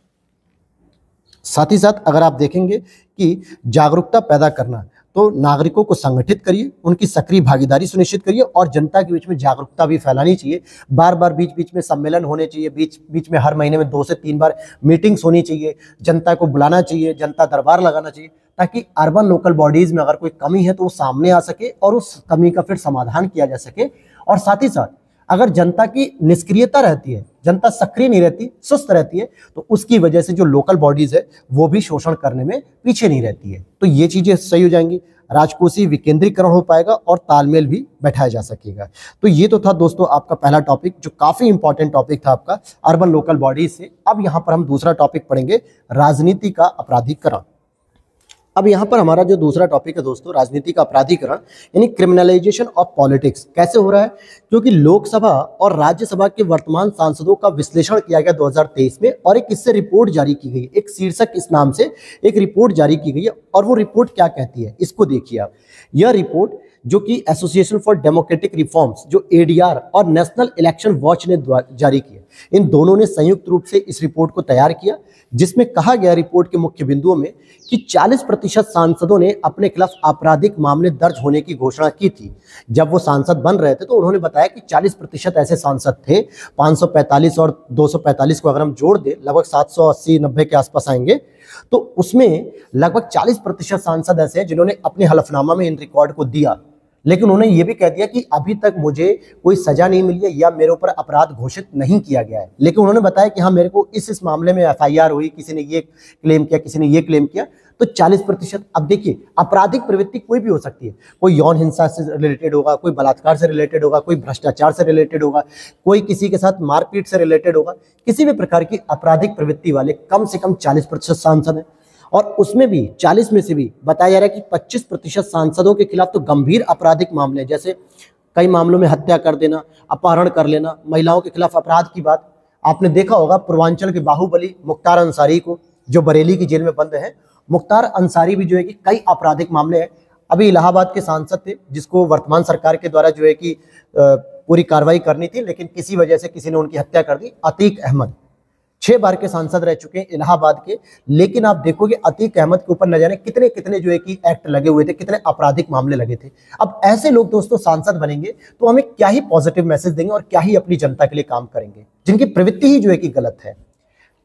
साथ ही साथ अगर आप देखेंगे कि जागरूकता पैदा करना, तो नागरिकों को संगठित करिए, उनकी सक्रिय भागीदारी सुनिश्चित करिए और जनता के बीच में जागरूकता भी फैलानी चाहिए। बार बार बीच बीच में सम्मेलन होने चाहिए, बीच बीच में हर महीने में 2 से 3 बार मीटिंग्स होनी चाहिए, जनता को बुलाना चाहिए, जनता दरबार लगाना चाहिए, ताकि अर्बन लोकल बॉडीज में अगर कोई कमी है तो वो सामने आ सके और उस कमी का फिर समाधान किया जा सके। और साथ ही साथ अगर जनता की निष्क्रियता रहती है, जनता सक्रिय नहीं रहती, सुस्त रहती है, तो उसकी वजह से जो लोकल बॉडीज है वो भी शोषण करने में पीछे नहीं रहती है। तो ये चीजें सही हो जाएंगी, राजकोषीय विकेंद्रीकरण हो पाएगा और तालमेल भी बैठाया जा सकेगा। तो ये तो था दोस्तों आपका पहला टॉपिक, जो काफी इंपॉर्टेंट टॉपिक था आपका अर्बन लोकल बॉडीज से। अब यहाँ पर हम दूसरा टॉपिक पढ़ेंगे, राजनीति का अपराधीकरण। अब यहाँ पर हमारा जो दूसरा टॉपिक है दोस्तों, राजनीति का अपराधीकरण यानी क्रिमिनलाइजेशन ऑफ पॉलिटिक्स। कैसे हो रहा है? क्योंकि लोकसभा और राज्यसभा के वर्तमान सांसदों का विश्लेषण किया गया 2023 में और एक इससे रिपोर्ट जारी की गई, एक शीर्षक इस नाम से एक रिपोर्ट जारी की गई है। और वो रिपोर्ट क्या कहती है इसको देखिए आप। यह रिपोर्ट जो कि एसोसिएशन फॉर डेमोक्रेटिक रिफॉर्म्स, जो एडीआर, और नेशनल इलेक्शन वॉच ने जारी की है, इन दोनों ने संयुक्त रूप से इस रिपोर्ट को तैयार किया, जिसमें कहा गया रिपोर्ट के मुख्य बिंदुओं में कि 40% सांसदों ने अपने खिलाफ आपराधिक मामले दर्ज होने की घोषणा की थी। जब वो सांसद बन रहे थे तो उन्होंने बताया कि 40% ऐसे सांसद थे, 545 और 245 को अगर हम जोड़ दें लगभग 780-90 के आसपास आएंगे, तो उसमें लगभग 40% सांसद ऐसे हैं जिन्होंने अपने हलफनामा में इन रिकॉर्ड को दिया। लेकिन उन्होंने ये भी कह दिया कि अभी तक मुझे कोई सजा नहीं मिली है या मेरे ऊपर अपराध घोषित नहीं किया गया है। लेकिन उन्होंने बताया कि हाँ, मेरे को इस मामले में एफआईआर हुई, किसी ने ये क्लेम किया, किसी ने ये क्लेम किया। तो 40%। अब देखिए, आपराधिक प्रवृत्ति कोई भी हो सकती है, कोई यौन हिंसा से रिलेटेड होगा, कोई बलात्कार से रिलेटेड होगा, कोई भ्रष्टाचार से रिलेटेड होगा, कोई किसी के साथ मारपीट से रिलेटेड होगा। किसी भी प्रकार की आपराधिक प्रवृत्ति वाले कम से कम 40% सांसद हैं। और उसमें भी 40 में से भी बताया जा रहा है कि 25% सांसदों के खिलाफ तो गंभीर आपराधिक मामले, जैसे कई मामलों में हत्या कर देना, अपहरण कर लेना, महिलाओं के खिलाफ अपराध की बात आपने देखा होगा। पूर्वांचल के बाहुबली मुख्तार अंसारी को, जो बरेली की जेल में बंद है, मुख्तार अंसारी भी जो है कि कई आपराधिक मामले हैं। अभी इलाहाबाद के सांसद थे जिसको वर्तमान सरकार के द्वारा जो है कि पूरी कार्रवाई करनी थी, लेकिन किसी वजह से किसी ने उनकी हत्या कर दी। अतीक अहमद 6 बार के सांसद रह चुके हैं इलाहाबाद के, लेकिन आप देखोगे अतीक अहमद के ऊपर न जाने कितने कितने जो है कि एक्ट लगे हुए थे, कितने आपराधिक मामले लगे थे। अब ऐसे लोग दोस्तों सांसद बनेंगे तो हमें क्या ही पॉजिटिव मैसेज देंगे और क्या ही अपनी जनता के लिए काम करेंगे, जिनकी प्रवृत्ति ही जो है कि गलत है।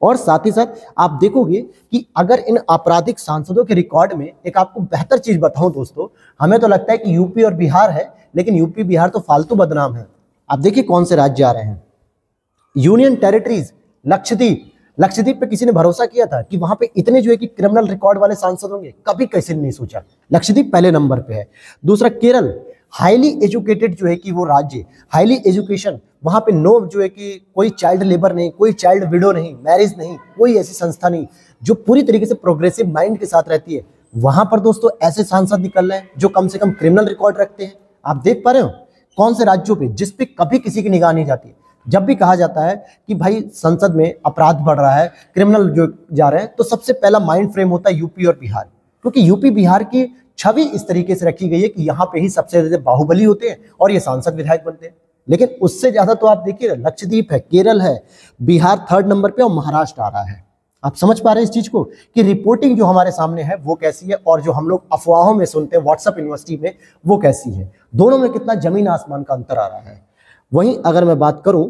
और साथ ही साथ आप देखोगे कि अगर इन आपराधिक सांसदों के रिकॉर्ड में एक आपको बेहतर चीज बताऊं दोस्तों, हमें तो लगता है कि यूपी और बिहार है, लेकिन यूपी बिहार तो फालतू बदनाम है। आप देखिए कौन से राज्य आ रहे हैं, यूनियन टेरिटरीज, लक्षद्वीप। लक्षद्वीप पे किसी ने भरोसा किया था कि वहां पे इतने जो है कि क्रिमिनल रिकॉर्ड वाले सांसद होंगे? कभी किसी ने नहीं सोचा। लक्षद्वीप पहले नंबर पे है। दूसरा केरल, हाईली एजुकेटेड जो है कि वो राज्य, हाईली एजुकेशन, वहां पे नो जो है कि कोई चाइल्ड लेबर नहीं, कोई चाइल्ड विडो नहीं, मैरिज नहीं, कोई ऐसी संस्था नहीं जो पूरी तरीके से प्रोग्रेसिव माइंड के साथ रहती है। वहां पर दोस्तों ऐसे सांसद निकल रहे हैं जो कम से कम क्रिमिनल रिकॉर्ड रखते हैं। आप देख पा रहे हो कौन से राज्यों पे जिस पे कभी किसी की निगाह नहीं जाती। जब भी कहा जाता है कि भाई संसद में अपराध बढ़ रहा है, क्रिमिनल जो जा रहे हैं, तो सबसे पहला माइंड फ्रेम होता है यूपी और बिहार, क्योंकि यूपी बिहार की छवि इस तरीके से रखी गई है कि यहाँ पे ही सबसे ज्यादा बाहुबली होते हैं और ये सांसद विधायक बनते हैं। लेकिन उससे ज्यादा तो आप देखिए लक्षद्वीप है, केरल है, बिहार 3rd नंबर पे और महाराष्ट्र आ रहा है। आप समझ पा रहे हैं इस चीज को कि रिपोर्टिंग जो हमारे सामने है वो कैसी है और जो हम लोग अफवाहों में सुनते हैं व्हाट्सएप यूनिवर्सिटी में वो कैसी है। दोनों में कितना जमीन आसमान का अंतर आ रहा है। वहीं अगर मैं बात करूं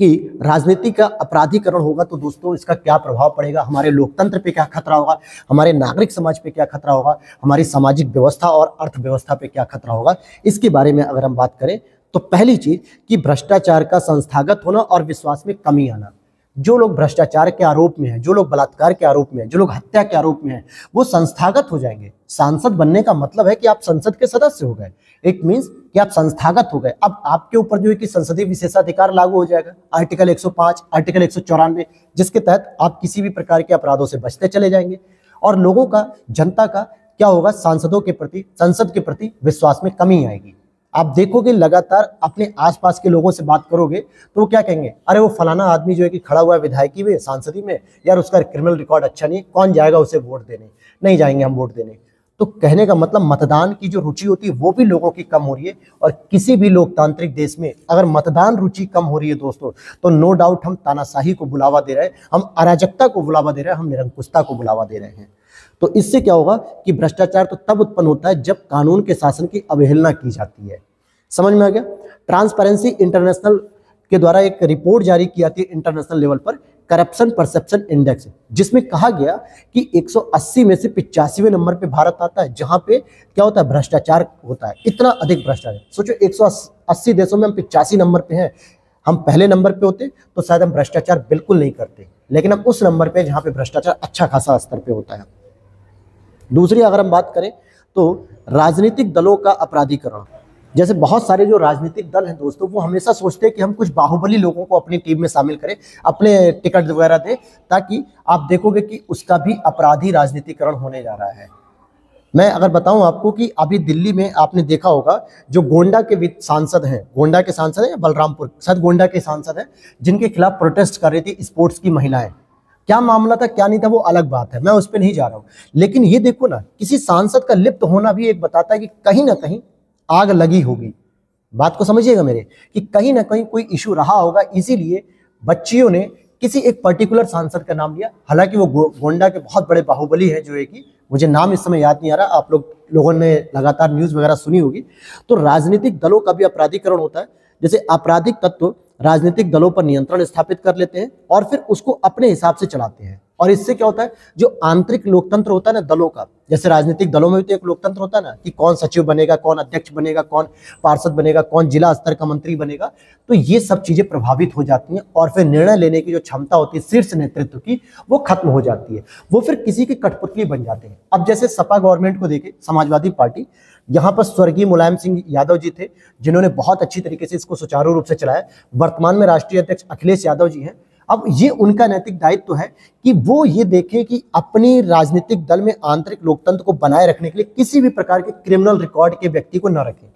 कि राजनीति का अपराधीकरण होगा तो दोस्तों इसका क्या प्रभाव पड़ेगा, हमारे लोकतंत्र पे क्या खतरा होगा, हमारे नागरिक समाज पे क्या खतरा होगा, हमारी सामाजिक व्यवस्था और अर्थव्यवस्था पे क्या खतरा होगा, इसके बारे में अगर हम बात करें तो पहली चीज कि भ्रष्टाचार का संस्थागत होना और विश्वास में कमी आना। जो लोग भ्रष्टाचार के आरोप में हैं, जो लोग बलात्कार के आरोप में हैं, जो लोग हत्या के आरोप में हैं, वो संस्थागत हो जाएंगे। सांसद बनने का मतलब है कि आप संसद के सदस्य हो गए, इट मींस कि आप संस्थागत हो गए। अब आपके ऊपर जो है कि संसदीय विशेषाधिकार लागू हो जाएगा, आर्टिकल 105, आर्टिकल 194, जिसके तहत आप किसी भी प्रकार के अपराधों से बचते चले जाएंगे। और लोगों का, जनता का क्या होगा, सांसदों के प्रति, संसद के प्रति विश्वास में कमी आएगी। आप देखोगे लगातार अपने आसपास के लोगों से बात करोगे तो वो क्या कहेंगे, अरे वो फलाना आदमी जो है कि खड़ा हुआ है विधायकी में, सांसदी में, यार उसका क्रिमिनल रिकॉर्ड अच्छा नहीं है, कौन जाएगा उसे वोट देने, नहीं जाएंगे हम वोट देने। तो कहने का मतलब मतदान की जो रुचि होती है वो भी लोगों की कम हो रही है। और किसी भी लोकतांत्रिक देश में अगर मतदान रुचि कम हो रही है दोस्तों, तो नो डाउट हम तानाशाही को बुलावा दे रहे हैं, हम अराजकता को बुलावा दे रहे हैं, हम निरंकुशता को बुलावा दे रहे हैं। तो इससे क्या होगा कि भ्रष्टाचार तो तब उत्पन्न होता है जब कानून के शासन की अवहेलना की जाती है। समझ में आ गया। ट्रांसपेरेंसी इंटरनेशनल के द्वारा एक रिपोर्ट जारी की जाती है इंटरनेशनल लेवल पर, करप्शन परसेप्शन इंडेक्स, जिसमें कहा गया कि 180 में से 85वें नंबर पे भारत आता है, जहां पे क्या होता है, भ्रष्टाचार होता है। इतना अधिक भ्रष्टाचार, सोचो 180 देशों में हम 85 नंबर पे हैं। हम पहले नंबर पे होते तो शायद हम भ्रष्टाचार बिल्कुल नहीं करते, लेकिन हम उस नंबर पे जहां पे भ्रष्टाचार अच्छा खासा स्तर पे होता है। दूसरी अगर हम बात करें तो राजनीतिक दलों का अपराधीकरण। जैसे बहुत सारे जो राजनीतिक दल हैं दोस्तों, वो हमेशा सोचते हैं कि हम कुछ बाहुबली लोगों को अपनी टीम में शामिल करें, अपने टिकट वगैरह दें, ताकि आप देखोगे कि उसका भी अपराधी राजनीतिकरण होने जा रहा है। मैं अगर बताऊं आपको कि अभी दिल्ली में आपने देखा होगा जो गोंडा के सांसद हैं, गोंडा के सांसद हैं या बलरामपुर, शायद गोंडा के सांसद हैं, जिनके खिलाफ प्रोटेस्ट कर रही थी स्पोर्ट्स की महिलाएं। क्या मामला था क्या नहीं था वो अलग बात है, मैं उस पर नहीं जा रहा हूं, लेकिन ये देखो ना, किसी सांसद का लिप्त होना भी एक बताता है कि कहीं ना कहीं आग लगी होगी। बात को समझिएगा मेरे, कि कहीं ना कहीं कोई इशू रहा होगा, इसीलिए बच्चियों ने किसी एक पर्टिकुलर सांसद का नाम लिया। हालांकि वो गोंडा के बहुत बड़े बाहुबली है, जो है कि मुझे नाम इस समय याद नहीं आ रहा, आप लोगों ने लगातार न्यूज वगैरह सुनी होगी। तो राजनीतिक दलों का भी अपराधीकरण होता है। जैसे आपराधिक तत्व राजनीतिक दलों पर नियंत्रण स्थापित कर लेते हैं और फिर उसको अपने हिसाब से चलाते हैं। और इससे क्या होता है, जो आंतरिक लोकतंत्र होता है ना दलों का, जैसे राजनीतिक दलों में भी तो एक लोकतंत्र होता है ना, कि कौन सचिव बनेगा, कौन अध्यक्ष बनेगा, कौन पार्षद बनेगा, कौन जिला स्तर का मंत्री बनेगा, तो ये सब चीजें प्रभावित हो जाती हैं और फिर निर्णय लेने की जो क्षमता होती है शीर्ष नेतृत्व की, वो खत्म हो जाती है। वो फिर किसी की कठपुतली बन जाते हैं। अब जैसे सपा गवर्नमेंट को देखे, समाजवादी पार्टी, यहाँ पर स्वर्गीय मुलायम सिंह यादव जी थे, जिन्होंने बहुत अच्छी तरीके से इसको सुचारू रूप से चलाया। वर्तमान में राष्ट्रीय अध्यक्ष अखिलेश यादव जी हैं। अब ये उनका नैतिक दायित्व है कि वो ये देखें कि अपनी राजनीतिक दल में आंतरिक लोकतंत्र को बनाए रखने के लिए किसी भी प्रकार के क्रिमिनल रिकॉर्ड के व्यक्ति को न रखें।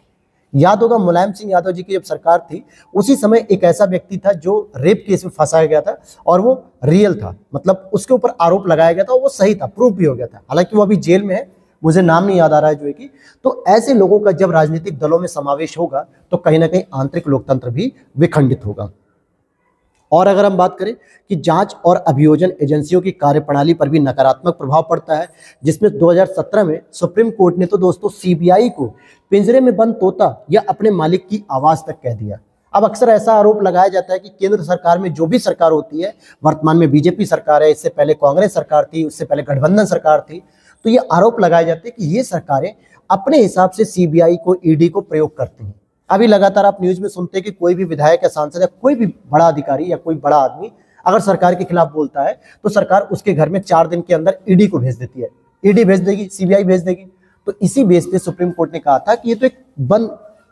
याद होगा मुलायम सिंह यादव जी की जब सरकार थी, उसी समय एक ऐसा व्यक्ति था जो रेप केस में फंसाया गया था और वो रियल था, मतलब उसके ऊपर आरोप लगाया गया था, वो सही था, प्रूफ भी हो गया था। हालांकि वो अभी जेल में है, मुझे नाम नहीं याद आ रहा है जो है कि, तो ऐसे लोगों का जब राजनीतिक दलों में समावेश होगा तो कहीं ना कहीं आंतरिक लोकतंत्र भी विखंडित होगा। और अगर हम बात करें कि जांच और अभियोजन एजेंसियों की कार्यप्रणाली पर भी नकारात्मक प्रभाव पड़ता है, जिसमें 2017 में सुप्रीम कोर्ट ने तो दोस्तों सीबीआई को पिंजरे में बंद तोता या अपने मालिक की आवाज तक कह दिया। अब अक्सर ऐसा आरोप लगाया जाता है कि केंद्र सरकार में जो भी सरकार होती है, वर्तमान में बीजेपी सरकार है, इससे पहले कांग्रेस सरकार थी, उससे पहले गठबंधन सरकार थी, तो ये आरोप लगाए जाते हैं कि ये सरकारें अपने हिसाब से सीबीआई को, ईडी को प्रयोग करती हैं। अभी लगातार आप न्यूज में सुनते हैं कि कोई भी विधायक या सांसद या कोई भी बड़ा अधिकारी या कोई बड़ा आदमी अगर सरकार के खिलाफ बोलता है तो सरकार उसके घर में 4 दिन के अंदर ईडी को भेज देती है, ईडी भेज देगी, सीबीआई भेज देगी। तो इसी बेस पे सुप्रीम कोर्ट ने कहा था कि ये तो एक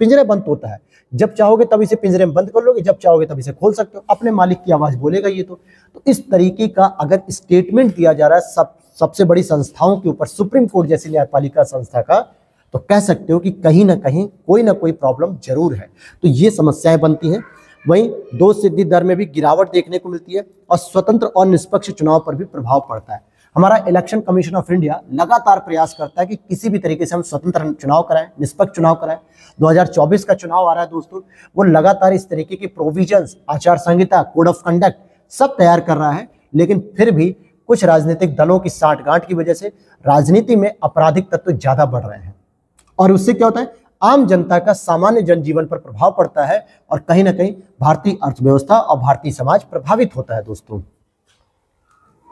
पिंजरे बंद होता है, जब चाहोगे तब इसे पिंजरे में बंद कर लोगे, जब चाहोगे तब इसे खोल सकते हो, अपने मालिक की आवाज बोलेगा ये तो इस तरीके का अगर स्टेटमेंट दिया जा रहा है सबसे बड़ी संस्थाओं के ऊपर, सुप्रीम कोर्ट जैसी न्यायपालिका संस्था का, तो कह सकते हो कि कहीं ना कहीं कोई ना कोई प्रॉब्लम जरूर है। तो ये समस्याएं बनती हैं। वहीं दोष सिद्धि दर में भी गिरावट देखने को मिलती है और स्वतंत्र और निष्पक्ष चुनाव पर भी प्रभाव पड़ता है। हमारा इलेक्शन कमीशन ऑफ इंडिया लगातार प्रयास करता है कि किसी भी तरीके से हम स्वतंत्र चुनाव कराएं, निष्पक्ष चुनाव कराएं। 2024 का चुनाव आ रहा है दोस्तों, वो लगातार इस तरीके की प्रोविजंस, आचार संहिता, कोड ऑफ कंडक्ट सब तैयार कर रहा है, लेकिन फिर भी कुछ राजनीतिक दलों की साठगांठ की वजह से राजनीति में आपराधिक तत्व ज्यादा बढ़ रहे हैं और उससे क्या होता है, आम जनता का, सामान्य जनजीवन पर प्रभाव पड़ता है और कहीं ना कहीं भारतीय अर्थव्यवस्था और भारतीय समाज प्रभावित होता है दोस्तों।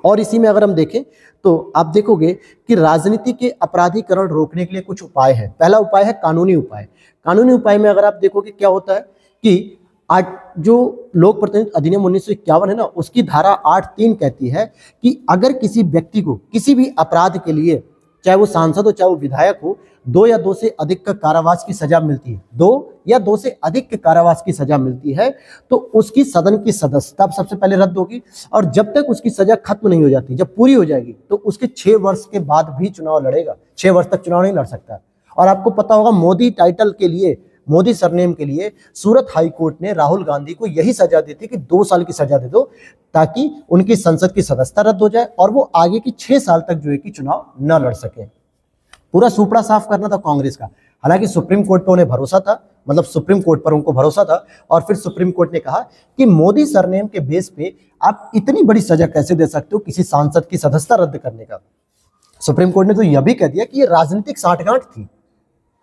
और इसी में अगर हम देखें तो आप देखोगे कि राजनीति के अपराधीकरण रोकने के लिए कुछ उपाय हैं। पहला उपाय है कानूनी उपाय। कानूनी उपाय में अगर आप देखोगे क्या होता है कि आज जो लोक प्रतिनिधि अधिनियम 1951 है ना, उसकी धारा 8(3) कहती है कि अगर किसी व्यक्ति को किसी भी अपराध के लिए, चाहे वो सांसद हो चाहे वो विधायक हो, 2 या 2 से अधिक का कारावास की सजा मिलती है, 2 या 2 से अधिक के कारावास की सजा मिलती है, तो उसकी सदन की सदस्यता सबसे पहले रद्द होगी और जब तक उसकी सजा खत्म नहीं हो जाती, जब पूरी हो जाएगी तो उसके 6 वर्ष के बाद भी चुनाव लड़ेगा। 6 वर्ष तक चुनाव नहीं लड़ सकता। और आपको पता होगा मोदी टाइटल के लिए, मोदी सरनेम के लिए सूरत हाई कोर्ट ने राहुल गांधी को यही सजा दी थी कि 2 साल की सजा दे दो ताकि उनकी संसद की सदस्यता रद्द हो जाए और वो आगे की 6 साल तक जो है कि चुनाव न लड़ सके। पूरा सुपड़ा साफ करना था कांग्रेस का। हालांकि सुप्रीम कोर्ट पर उन्हें भरोसा था, मतलब सुप्रीम कोर्ट पर उनको भरोसा था और फिर सुप्रीम कोर्ट ने कहा कि मोदी सरनेम के बेस पे आप इतनी बड़ी सजा कैसे दे सकते हो किसी सांसद की सदस्यता रद्द करने का। सुप्रीम कोर्ट ने तो यह भी कह दिया कि ये राजनीतिक साठगांठ थी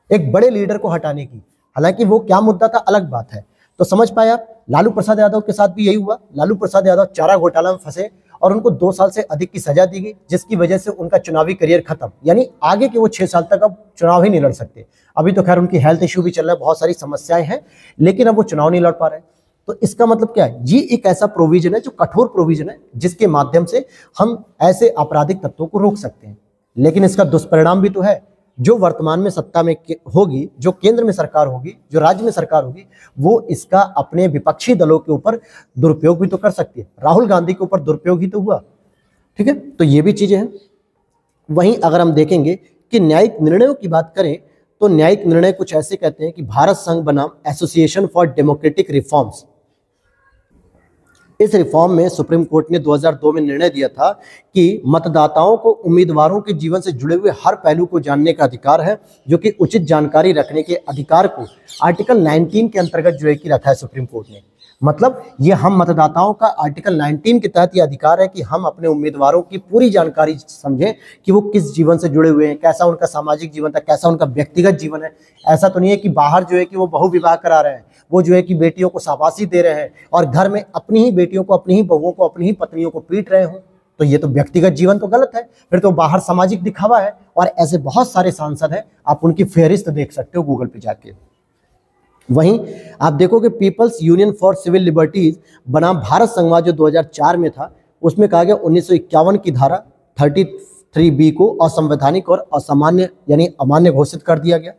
एक बड़े लीडर को हटाने की। हालांकि वो क्या मुद्दा था अलग बात है। तो समझ पाए आप, लालू प्रसाद यादव के साथ भी यही हुआ। लालू प्रसाद यादव चारा घोटाला में फंसे और उनको 2 साल से अधिक की सजा दी गई, जिसकी वजह से उनका चुनावी करियर खत्म, यानी आगे के वो 6 साल तक अब चुनाव ही नहीं लड़ सकते। अभी तो खैर उनकी हेल्थ इश्यू भी चल रहा है, बहुत सारी समस्याएं हैं, लेकिन अब वो चुनाव नहीं लड़ पा रहे। तो इसका मतलब क्या है, ये एक ऐसा प्रोविजन है जो कठोर प्रोविजन है जिसके माध्यम से हम ऐसे आपराधिक तत्वों को रोक सकते हैं। लेकिन इसका दुष्परिणाम भी तो है, जो वर्तमान में सत्ता में होगी, जो केंद्र में सरकार होगी, जो राज्य में सरकार होगी, वो इसका अपने विपक्षी दलों के ऊपर दुरुपयोग भी तो कर सकती है। राहुल गांधी के ऊपर दुरुपयोग ही तो हुआ, ठीक है। तो ये भी चीजें हैं। वहीं अगर हम देखेंगे कि न्यायिक निर्णयों की बात करें तो न्यायिक निर्णय कुछ ऐसे कहते हैं कि भारत संघ बनाम एसोसिएशन फॉर डेमोक्रेटिक रिफॉर्म्स, इस रिफॉर्म में सुप्रीम कोर्ट ने 2002 में निर्णय दिया था कि मतदाताओं को उम्मीदवारों के जीवन से जुड़े हुए हर पहलू को जानने का अधिकार है, जो कि उचित जानकारी रखने के अधिकार को आर्टिकल 19 के अंतर्गत जो है कि रखा है सुप्रीम कोर्ट ने। मतलब ये हम मतदाताओं का आर्टिकल 19 के तहत ये अधिकार है कि हम अपने उम्मीदवारों की पूरी जानकारी समझें कि वो किस जीवन से जुड़े हुए हैं, कैसा उनका सामाजिक जीवन था, कैसा उनका व्यक्तिगत जीवन है। ऐसा तो नहीं है कि बाहर जो है कि वो बहुविवाह करा रहे हैं, वो जो है कि बेटियों को शाबाशी दे रहे हैं और घर में अपनी ही बेटियों को, अपनी ही बहुओं को, अपनी ही पत्नियों को पीट रहे हों। तो ये तो व्यक्तिगत जीवन तो गलत है, फिर तो बाहर सामाजिक दिखावा है। और ऐसे बहुत सारे सांसद हैं, आप उनकी फेहरिस्त देख सकते हो गूगल पे जाके। वहीं आप देखोगे People's Union for Civil Liberties बनाम भारत संघवाद जो 2004 में था, उसमें कहा गया 1951 की धारा 33B को असंवैधानिक और असामान्य यानी अमान्य घोषित कर दिया गया।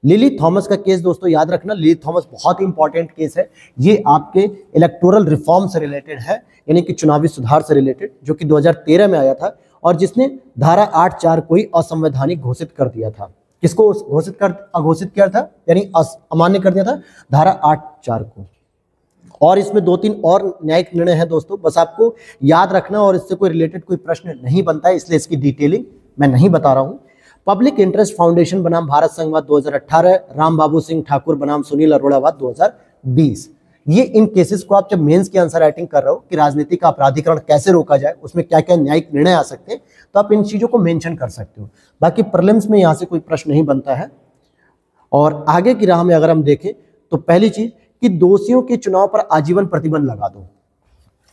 लिली थॉमस का केस दोस्तों याद रखना, लिली थॉमस बहुत ही इंपॉर्टेंट केस है। ये आपके इलेक्टोरल रिफॉर्म से रिलेटेड है, यानी कि चुनावी सुधार से रिलेटेड, जो कि 2013 में आया था और जिसने धारा 8(4) को ही असंवैधानिक घोषित कर दिया था। किसको अघोषित किया था, यानी अमान्य कर दिया था धारा 8(4) को। और इसमें 2-3 और न्यायिक निर्णय है दोस्तों, बस आपको याद रखना और इससे कोई रिलेटेड कोई प्रश्न नहीं बनता है, इसलिए इसकी डिटेलिंग मैं नहीं बता रहा हूं। पब्लिक इंटरेस्ट फाउंडेशन बनाम भारत संघवाद 2018, राम बाबू सिंह ठाकुर बनाम सुनील अरोड़ावाद 2020। ये इन केसेस को आप जब मेंस की आंसर राइटिंग कर रहे हो कि राजनीति का अपराधीकरण कैसे रोका जाए, उसमें क्या क्या न्यायिक निर्णय आ सकते हैं, तो आप इन चीजों को मेंशन कर सकते हो। बाकी प्रीलिम्स में यहाँ से कोई प्रश्न नहीं बनता है। और आगे की राह में अगर हम देखें तो पहली चीज कि दोषियों के चुनाव पर आजीवन प्रतिबंध लगा दो।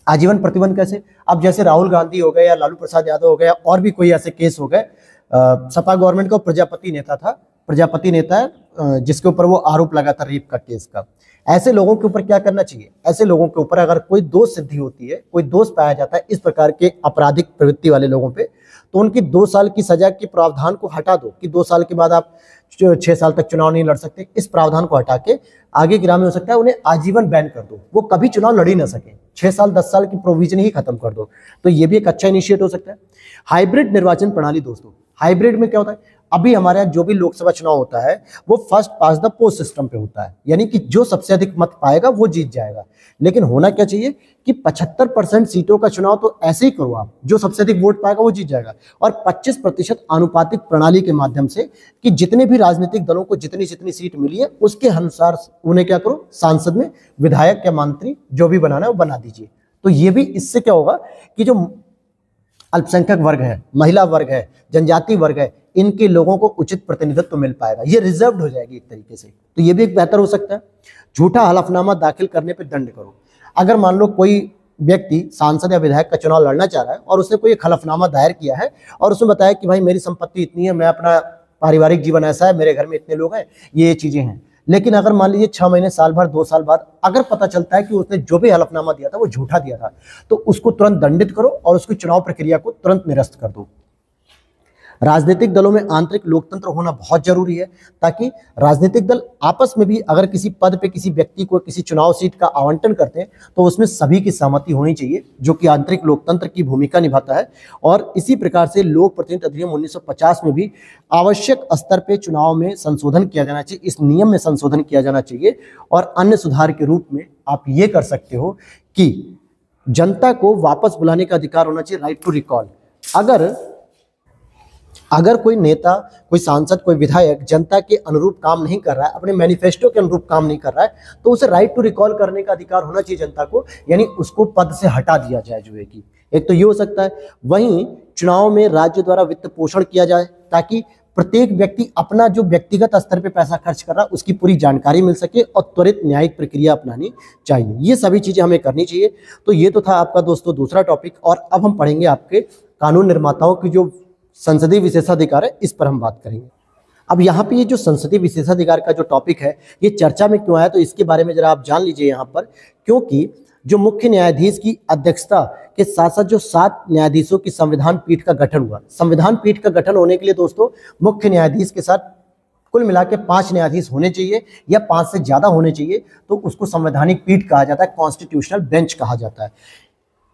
आजीवन प्रतिबंध कैसे? अब जैसे राहुल गांधी हो गए या लालू प्रसाद यादव हो गए और भी कोई ऐसे केस हो गए, सपा गवर्नमेंट का प्रजापति नेता था, प्रजापति नेता है जिसके ऊपर वो आरोप लगा था रेप का केस का। ऐसे लोगों के ऊपर क्या करना चाहिए? ऐसे लोगों के ऊपर अगर कोई दोष सिद्धि होती है, कोई दोष पाया जाता है इस प्रकार के आपराधिक प्रवृत्ति वाले लोगों पे, तो उनकी 2 साल की सजा के प्रावधान को हटा दो कि 2 साल के बाद आप 6 साल तक चुनाव नहीं लड़ सकते। इस प्रावधान को हटा के आगे गिरा में हो सकता है उन्हें आजीवन बैन कर दो, वो कभी चुनाव लड़ ही ना सके। 6 साल 10 साल की प्रोविजन ही खत्म कर दो। तो ये भी एक अच्छा इनिशिएट हो सकता है। हाइब्रिड निर्वाचन प्रणाली दोस्तों, हाइब्रिड में क्या होता है? अभी हमारे यहाँ जो भी लोकसभा चुनाव होता है वो first pass the post system पे होता है, यानी कि जो सबसे अधिक मत पाएगा वो जीत जाएगा। लेकिन होना क्या चाहिए कि 75% सीटों का चुनाव तो ऐसे ही करो आप, जो सबसे अधिक वोट पाएगा वो जीत जाएगा। और 25% आनुपातिक प्रणाली के माध्यम से कि जितने भी राजनीतिक दलों को जितनी जितनी सीट मिली है उसके अनुसार उन्हें क्या करो, सांसद में विधायक या मंत्री जो भी बनाना है वो बना दीजिए। तो ये भी इससे क्या होगा कि जो अल्पसंख्यक वर्ग है, महिला वर्ग है, जनजाति वर्ग है, इनके लोगों को उचित प्रतिनिधित्व मिल पाएगा, ये रिजर्व्ड हो जाएगी एक तरीके से। तो ये भी एक बेहतर हो सकता है। झूठा हलफनामा दाखिल करने पे दंड करो। अगर मान लो कोई व्यक्ति सांसद या विधायक का चुनाव लड़ना चाह रहा है और उसने कोई एक हलफनामा दायर किया है और उसने बताया कि भाई मेरी संपत्ति इतनी है, मैं अपना पारिवारिक जीवन ऐसा है, मेरे घर में इतने लोग हैं, ये चीजें हैं, लेकिन अगर मान लीजिए 6 महीने, साल भर, 2 साल बाद अगर पता चलता है कि उसने जो भी हलफनामा दिया था वो झूठा दिया था, तो उसको तुरंत दंडित करो और उसकी चुनाव प्रक्रिया को तुरंत निरस्त कर दो। राजनीतिक दलों में आंतरिक लोकतंत्र होना बहुत जरूरी है, ताकि राजनीतिक दल आपस में भी अगर किसी पद पे किसी व्यक्ति को किसी चुनाव सीट का आवंटन करते हैं तो उसमें सभी की सहमति होनी चाहिए, जो कि आंतरिक लोकतंत्र की भूमिका निभाता है। और इसी प्रकार से लोक प्रतिनिधित्व अधिनियम 1950 में भी आवश्यक स्तर पे चुनाव में संशोधन किया जाना चाहिए, इस नियम में संशोधन किया जाना चाहिए। और अन्य सुधार के रूप में आप ये कर सकते हो कि जनता को वापस बुलाने का अधिकार होना चाहिए, राइट टू रिकॉल। अगर कोई नेता, कोई सांसद, कोई विधायक जनता के अनुरूप काम नहीं कर रहा है, अपने मैनिफेस्टो के अनुरूप काम नहीं कर रहा है, तो उसे राइट टू रिकॉल करने का अधिकार होना चाहिए जनता को, यानी उसको पद से हटा दिया जाए जो है कि। एक तो ये हो सकता है। वहीं चुनाव में राज्य द्वारा वित्त पोषण किया जाए, ताकि प्रत्येक व्यक्ति अपना जो व्यक्तिगत स्तर पे पैसा खर्च कर रहा है उसकी पूरी जानकारी मिल सके और त्वरित न्यायिक प्रक्रिया अपनानी चाहिए। ये सभी चीजें हमें करनी चाहिए। तो ये तो था आपका दोस्तों दूसरा टॉपिक। और अब हम पढ़ेंगे आपके कानून निर्माताओं की जो संसदीय विशेषाधिकार है, इस पर हम बात करेंगे। अब यहाँ पे ये जो संसदीय विशेषाधिकार का जो टॉपिक है ये चर्चा में क्यों आया, तो इसके बारे में जरा आप जान लीजिए यहाँ पर। क्योंकि जो मुख्य न्यायाधीश की अध्यक्षता के साथ साथ जो 7 न्यायाधीशों की संविधान पीठ का गठन हुआ, संविधान पीठ का गठन होने के लिए दोस्तों मुख्य न्यायाधीश के साथ कुल मिला के 5 न्यायाधीश होने चाहिए या 5 से ज्यादा होने चाहिए, तो उसको संवैधानिक पीठ कहा जाता है, कॉन्स्टिट्यूशनल बेंच कहा जाता है।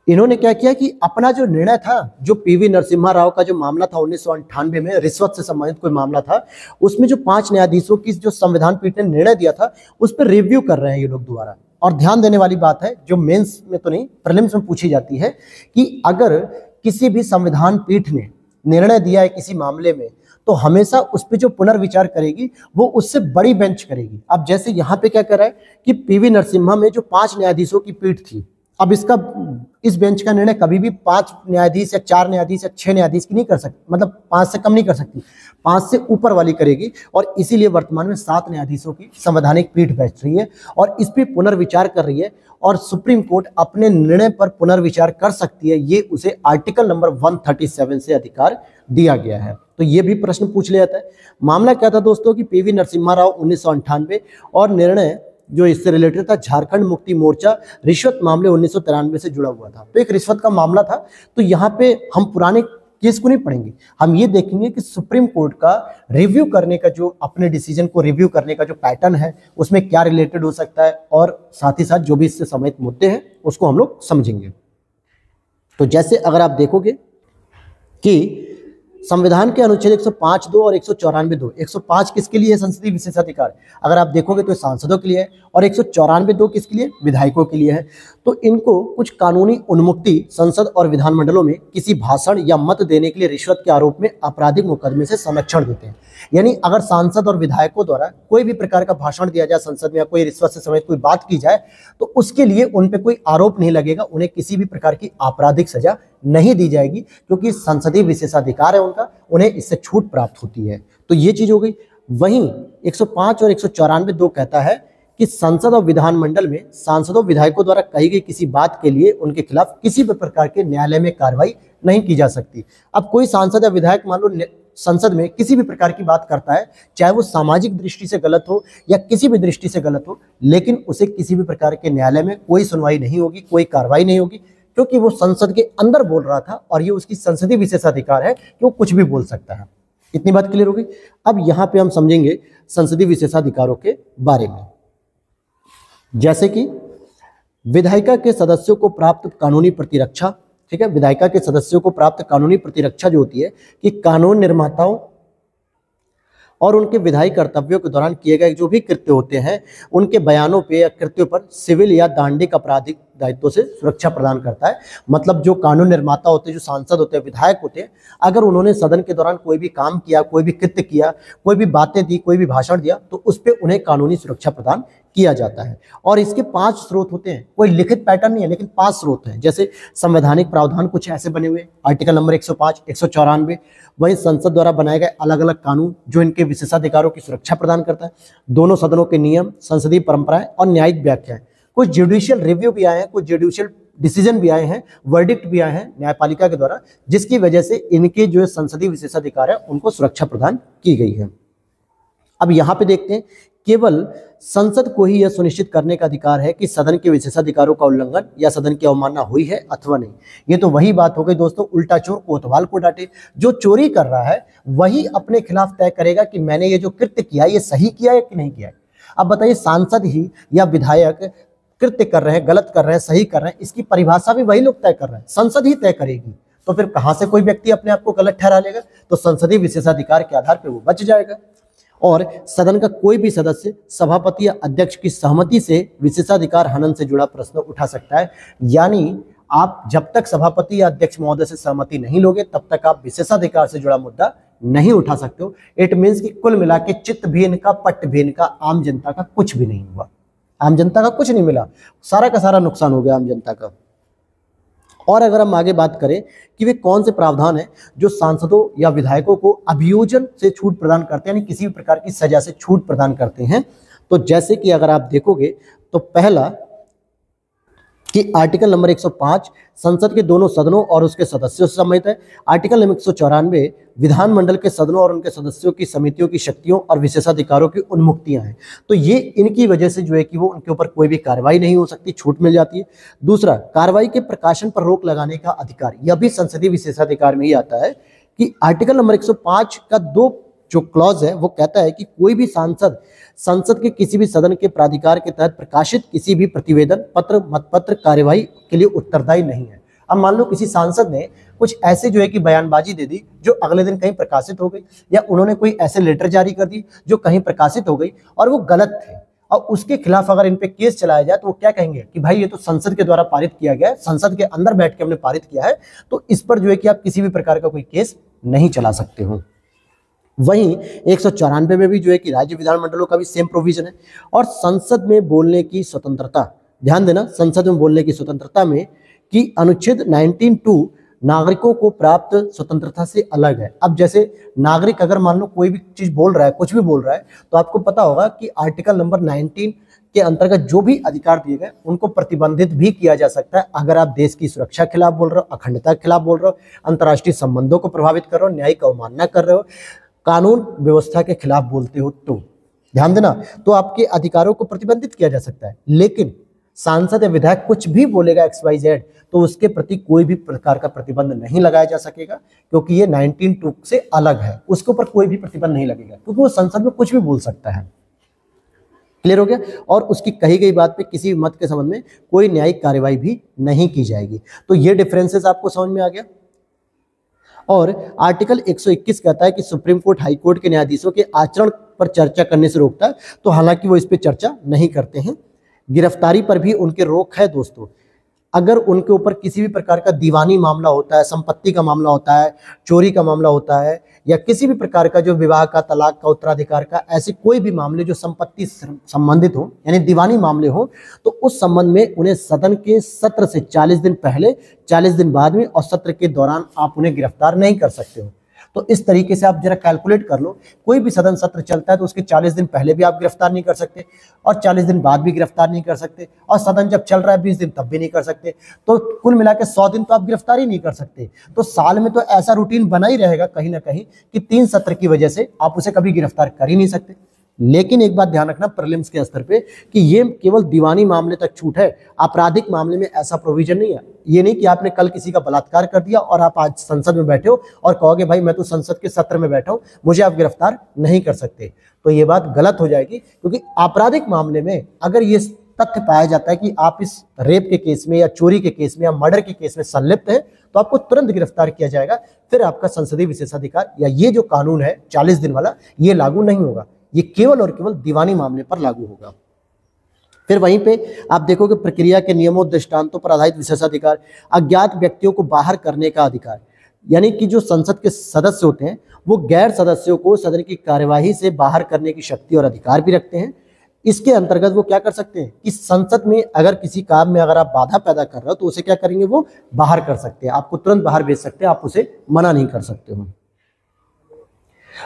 इन्होंने क्या किया कि अपना जो निर्णय था, जो पीवी नरसिम्हा राव का जो मामला था 1998 में, रिश्वत से संबंधित कोई मामला था, उसमें जो 5 न्यायाधीशों की जो संविधान पीठ ने निर्णय दिया था उस पर रिव्यू कर रहे हैं ये लोग दोबारा। और ध्यान देने वाली बात है, जो मेंस में तो नहीं, प्रीलिम्स में पूछी जाती है कि अगर किसी भी संविधान पीठ ने निर्णय दिया है किसी मामले में, तो हमेशा उस पर जो पुनर्विचार करेगी वो उससे बड़ी बेंच करेगी। अब जैसे यहाँ पे क्या कर रहा है कि पीवी नरसिम्हा में जो 5 न्यायाधीशों की पीठ थी, अब इस बेंच का निर्णय कभी भी 5 न्यायाधीश या 4 न्यायाधीश या 6 न्यायाधीश की नहीं कर सकती, मतलब 5 से कम नहीं कर सकती, 5 से ऊपर वाली करेगी। और इसीलिए वर्तमान में 7 न्यायाधीशों की संवैधानिक पीठ बैठ रही है और इस पर पुनर्विचार कर रही है। और सुप्रीम कोर्ट अपने निर्णय पर पुनर्विचार कर सकती है, ये उसे आर्टिकल नंबर 137 से अधिकार दिया गया है। तो ये भी प्रश्न पूछ लिया जाता है। मामला क्या था दोस्तों कि पीवी नरसिम्हा राव 1998 और निर्णय जो इससे रिलेटेड था झारखंड मुक्ति मोर्चा रिश्वत मामले 1993 से जुड़ा हुआ था। तो एक रिश्वत का मामला था। तो यहाँ पे हम पुराने केस को नहीं पढ़ेंगे, हम ये देखेंगे कि सुप्रीम कोर्ट का रिव्यू करने का जो अपने डिसीजन को रिव्यू करने का जो पैटर्न है उसमें क्या रिलेटेड हो सकता है, और साथ ही साथ जो भी इससे संबंधित मुद्दे हैं उसको हम लोग समझेंगे। तो जैसे अगर आप देखोगे कि संविधान के अनुच्छेद 105(2) और 194(2). 105 किसके लिए है? संसदीय विशेषाधिकार। अगर आप देखोगे तो सांसदों के लिए है, और 194(2) किसके लिए? विधायकों के लिए है। तो इनको कुछ कानूनी उन्मुक्ति संसद और विधानमंडलों में किसी भाषण या मत देने के लिए रिश्वत के आरोप में आपराधिक मुकदमे से संरक्षण देते हैं। यानी अगर सांसद और विधायकों द्वारा कोई भी प्रकार का भाषण दिया जाए संसद में, या कोई रिश्वत से संबंधित कोई बात की जाए, तो उसके लिए उन पे कोई आरोप नहीं लगेगा, उन्हें किसी भी प्रकार की आपराधिक सजा नहीं दी जाएगी, क्योंकि संसदीय विशेषाधिकार है उनका, उन्हें इससे छूट प्राप्त होती है। तो ये चीज हो गई। वहीं 105 और 194(2) कहता है कि संसद और विधानमंडल में सांसदों विधायकों द्वारा कही गई किसी बात के लिए उनके खिलाफ किसी भी प्रकार के न्यायालय में कार्रवाई नहीं की जा सकती। अब कोई सांसद या विधायक मान लो संसद में किसी भी प्रकार की बात करता है, चाहे वो सामाजिक दृष्टि से गलत हो या किसी भी दृष्टि से गलत हो, लेकिन उसे किसी भी प्रकार के न्यायालय में कोई सुनवाई नहीं होगी, कोई कार्रवाई नहीं होगी, क्योंकि वो संसद के अंदर बोल रहा था और ये उसकी संसदीय विशेषाधिकार है कि वो कुछ भी बोल सकता है। इतनी बात क्लियर हो गई। अब यहाँ पे हम समझेंगे संसदीय विशेषाधिकारों के बारे में, जैसे कि विधायिका के सदस्यों को प्राप्त कानूनी प्रतिरक्षा। ठीक है, विधायिका के सदस्यों को प्राप्त कानूनी प्रतिरक्षा जो होती है कि कानून निर्माताओं और उनके विधायी कर्तव्यों के दौरान किए गए जो भी कृत्य होते हैं, उनके बयानों पे या कृत्यों पर सिविल या दांडिक आपराधिक दायित्वों से सुरक्षा प्रदान करता है। मतलब जो कानून निर्माता होते हैं, जो सांसद होते हैं, विधायक होते हैं, अगर उन्होंने सदन के दौरान कोई भी काम किया, कोई भी कृत्य किया, कोई भी बातें दी, कोई भी भाषण दिया, तो उस पर उन्हें कानूनी सुरक्षा प्रदान किया जाता है। और इसके 5 स्रोत होते हैं, कोई लिखित पैटर्न नहीं है, लेकिन 5 स्रोत हैं। जैसे संवैधानिक प्रावधान कुछ ऐसे बने हुए, आर्टिकल नंबर 105, 194। वहीं संसद द्वारा बनाए गए अलग अलग कानून जो इनके विशेषाधिकारों की सुरक्षा प्रदान करता है। दोनों सदनों के नियम, संसदीय परंपराएं और न्यायिक व्याख्याएं। कुछ जुडिशियल रिव्यू भी आए हैं, कुछ जुडिशियल डिसीजन भी आए हैं, वर्डिक्ट भी आए हैं न्यायपालिका के द्वारा, जिसकी वजह से इनके जो संसदीय विशेषाधिकार है उनको सुरक्षा प्रदान की गई है। अब यहाँ पे देखते हैं, केवल संसद को ही यह सुनिश्चित करने का अधिकार है कि सदन के विशेषाधिकारों का उल्लंघन या सदन की अवमानना हुई है अथवा नहीं। ये तो वही बात हो गई दोस्तों, उल्टा चोर कोतवाल को डांटे। जो चोरी कर रहा है वही अपने खिलाफ तय करेगा कि मैंने ये जो कृत्य किया ये सही किया है कि नहीं किया है। अब बताइए, सांसद ही या विधायक कृत्य कर रहे हैं, गलत कर रहे हैं, सही कर रहे हैं, इसकी परिभाषा भी वही लोग तय कर रहे हैं, संसद ही तय करेगी। तो फिर कहां से कोई व्यक्ति अपने आप को गलत ठहरा लेगा? तो संसदीय विशेषाधिकार के आधार पर वो बच जाएगा। और सदन का कोई भी सदस्य सभापति या अध्यक्ष की सहमति से विशेषाधिकार हनन से जुड़ा प्रश्न उठा सकता है। यानी आप जब तक सभापति या अध्यक्ष महोदय से सहमति नहीं लोगे तब तक आप विशेषाधिकार से जुड़ा मुद्दा नहीं उठा सकते हो। इट मीन्स कि कुल मिला के चित्त भी इनका, पट्ट भी इनका, आम जनता का कुछ भी नहीं हुआ, आम जनता का कुछ नहीं मिला, सारा का सारा नुकसान हो गया आम जनता का। और अगर हम आगे बात करें कि वे कौन से प्रावधान हैं जो सांसदों या विधायकों को अभियोजन से छूट प्रदान करते हैं, यानी किसी भी प्रकार की सजा से छूट प्रदान करते हैं, तो जैसे कि अगर आप देखोगे तो पहला कि आर्टिकल नंबर 105 संसद के दोनों सदनों और उसके सदस्यों से संबंधित है। आर्टिकल नंबर 194 विधानमंडल के सदनों और उनके सदस्यों की समितियों की शक्तियों और विशेषाधिकारों की उन्मुक्तियां हैं। तो ये इनकी वजह से जो है कि वो उनके ऊपर कोई भी कार्रवाई नहीं हो सकती, छूट मिल जाती है। दूसरा, कार्रवाई के प्रकाशन पर रोक लगाने का अधिकार, यह भी संसदीय विशेषाधिकार में ही आता है कि आर्टिकल नंबर 105 का 2 जो क्लॉज है वो कहता है कि कोई भी सांसद संसद के किसी भी सदन के प्राधिकार के तहत प्रकाशित किसी भी प्रतिवेदन, पत्र, मतपत्र, कार्यवाही के लिए उत्तरदायी नहीं है। अब मान लो किसी सांसद ने कुछ ऐसे जो है कि बयानबाजी दे दी जो अगले दिन कहीं प्रकाशित हो गई, या उन्होंने कोई ऐसे लेटर जारी कर दी जो कहीं प्रकाशित हो गई और वो गलत थे, और उसके खिलाफ अगर इन पे केस चलाया जाए तो वो क्या कहेंगे कि भाई ये तो संसद के द्वारा पारित किया गया है, संसद के अंदर बैठ के हमने पारित किया है, तो इस पर जो है कि आप किसी भी प्रकार का कोई केस नहीं चला सकते हो। वहीं 194 में भी जो है कि राज्य विधानमंडलों का भी सेम प्रोविजन है। और संसद में बोलने की स्वतंत्रता, ध्यान देना, संसद में बोलने की स्वतंत्रता में कि अनुच्छेद 19(2) नागरिकों को प्राप्त स्वतंत्रता से अलग है। अब जैसे नागरिक अगर मान लो कोई भी चीज बोल रहा है, कुछ भी बोल रहा है, तो आपको पता होगा कि आर्टिकल नंबर 19 के अंतर्गत जो भी अधिकार दिए गए उनको प्रतिबंधित भी किया जा सकता है। अगर आप देश की सुरक्षा के खिलाफ बोल रहे हो, अखंडता के खिलाफ बोल रहे हो, अंतर्राष्ट्रीय संबंधों को प्रभावित कर रहे हो, न्यायिक अवमानना कर रहे हो, कानून व्यवस्था के खिलाफ बोलते हो, तो ध्यान देना, तो आपके अधिकारों को प्रतिबंधित किया जा सकता है। लेकिन सांसद या विधायक कुछ भी बोलेगा XYZ, तो उसके प्रति कोई भी प्रकार का प्रतिबंध नहीं लगाया जा सकेगा, क्योंकि ये 19(2) से अलग है, उसके ऊपर कोई भी प्रतिबंध नहीं लगेगा, क्योंकि वो संसद में कुछ भी बोल सकता है। क्लियर हो गया? और उसकी कही गई बात पे किसी भी मत के संबंध में कोई न्यायिक कार्रवाई भी नहीं की जाएगी। तो ये डिफरेंसेस आपको समझ में आ गया। और आर्टिकल 121 कहता है कि सुप्रीम कोर्ट हाई कोर्ट के न्यायाधीशों के आचरण पर चर्चा करने से रोकता है, तो हालांकि वो इस पे चर्चा नहीं करते हैं। गिरफ्तारी पर भी उनके रोक है दोस्तों। अगर उनके ऊपर किसी भी प्रकार का दीवानी मामला होता है, संपत्ति का मामला होता है, चोरी का मामला होता है, या किसी भी प्रकार का जो विवाह का, तलाक का, उत्तराधिकार का, ऐसे कोई भी मामले जो संपत्ति संबंधित हो, यानी दीवानी मामले हो, तो उस संबंध में उन्हें सदन के सत्र से 40 दिन पहले, 40 दिन बाद में और सत्र के दौरान आप उन्हें गिरफ्तार नहीं कर सकते हो। तो इस तरीके से आप जरा कैलकुलेट कर लो, कोई भी सदन सत्र चलता है तो उसके 40 दिन पहले भी आप गिरफ्तार नहीं कर सकते और 40 दिन बाद भी गिरफ्तार नहीं कर सकते, और सदन जब चल रहा है 20 दिन तब भी नहीं कर सकते। तो कुल मिला के 100 दिन तो आप गिरफ्तार ही नहीं कर सकते। तो साल में तो ऐसा रूटीन बना ही रहेगा कहीं ना कहीं कि 3 सत्र की वजह से आप उसे कभी गिरफ्तार कर ही नहीं सकते। लेकिन एक बात ध्यान रखना प्रीलिम्स के स्तर पे कि ये केवल दीवानी मामले तक छूट है, आपराधिक मामले में ऐसा प्रोविजन नहीं है। ये नहीं कि आपने कल किसी का बलात्कार कर दिया और आप आज संसद में बैठे हो और कहोगे भाई मैं तो संसद के सत्र में बैठा हूं, मुझे आप गिरफ्तार नहीं कर सकते। तो ये बात गलत हो जाएगी, क्योंकि आपराधिक मामले में अगर ये तथ्य पाया जाता है कि आप इस रेप के केस में या चोरी के केस में या मर्डर के केस में संलिप्त हैं, तो आपको तुरंत गिरफ्तार किया जाएगा। फिर आपका संसदीय विशेषाधिकार या ये जो कानून है 40 दिन वाला, ये लागू नहीं होगा। ये केवल और केवल दीवानी मामले पर लागू होगा। फिर वहीं पे आप देखोगे प्रक्रिया के नियमों दृष्टांतों पर आधारित विशेषाधिकार, अज्ञात व्यक्तियों को बाहर करने का अधिकार, यानी कि जो संसद के सदस्य होते हैं वो गैर सदस्यों को सदन की कार्यवाही से बाहर करने की शक्ति और अधिकार भी रखते हैं। इसके अंतर्गत वो क्या कर सकते हैं कि संसद में अगर किसी काम में अगर आप बाधा पैदा कर रहे हो तो उसे क्या करेंगे, वो बाहर कर सकते हैं, आपको तुरंत बाहर भेज सकते हैं, आप उसे मना नहीं कर सकते हो।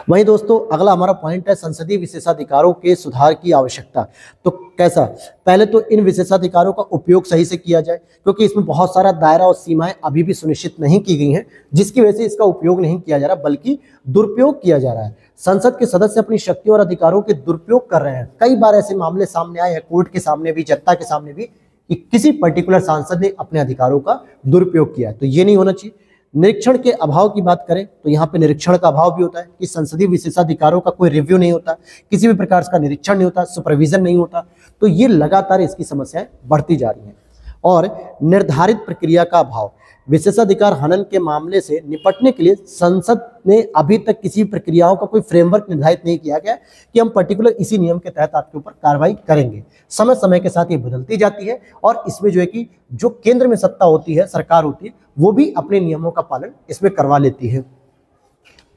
वहीं दोस्तों अगला हमारा पॉइंट है संसदीय विशेषाधिकारों के सुधार की आवश्यकता। तो कैसा, पहले तो इन विशेषाधिकारों का उपयोग सही से किया जाए, क्योंकि इसमें बहुत सारा दायरा और सीमाएं अभी भी सुनिश्चित नहीं की गई हैं, जिसकी वजह से इसका उपयोग नहीं किया जा रहा बल्कि दुरुपयोग किया जा रहा है। संसद के सदस्य अपनी शक्तियों और अधिकारों के दुरुपयोग कर रहे हैं। कई बार ऐसे मामले सामने आए हैं, कोर्ट के सामने भी, जनता के सामने भी, कि किसी पर्टिकुलर सांसद ने अपने अधिकारों का दुरुपयोग किया। तो ये नहीं होना चाहिए। निरीक्षण के अभाव की बात करें तो यहाँ पे निरीक्षण का अभाव भी होता है कि संसदीय विशेषाधिकारों का कोई रिव्यू नहीं होता, किसी भी प्रकार का निरीक्षण नहीं होता, सुपरविजन नहीं होता। तो ये लगातार इसकी समस्याएं बढ़ती जा रही हैं। और निर्धारित प्रक्रिया का अभाव, विशेषाधिकार हनन के मामले से निपटने के लिए संसद ने अभी तक किसी प्रक्रियाओं का कोई फ्रेमवर्क निर्धारित नहीं किया गया कि हम पर्टिकुलर इसी नियम के तहत आपके ऊपर कार्रवाई करेंगे। समय समय के साथ ये बदलती जाती है और इसमें जो है कि जो केंद्र में सत्ता होती है, सरकार होती है, वो भी अपने नियमों का पालन इसमें करवा लेती है।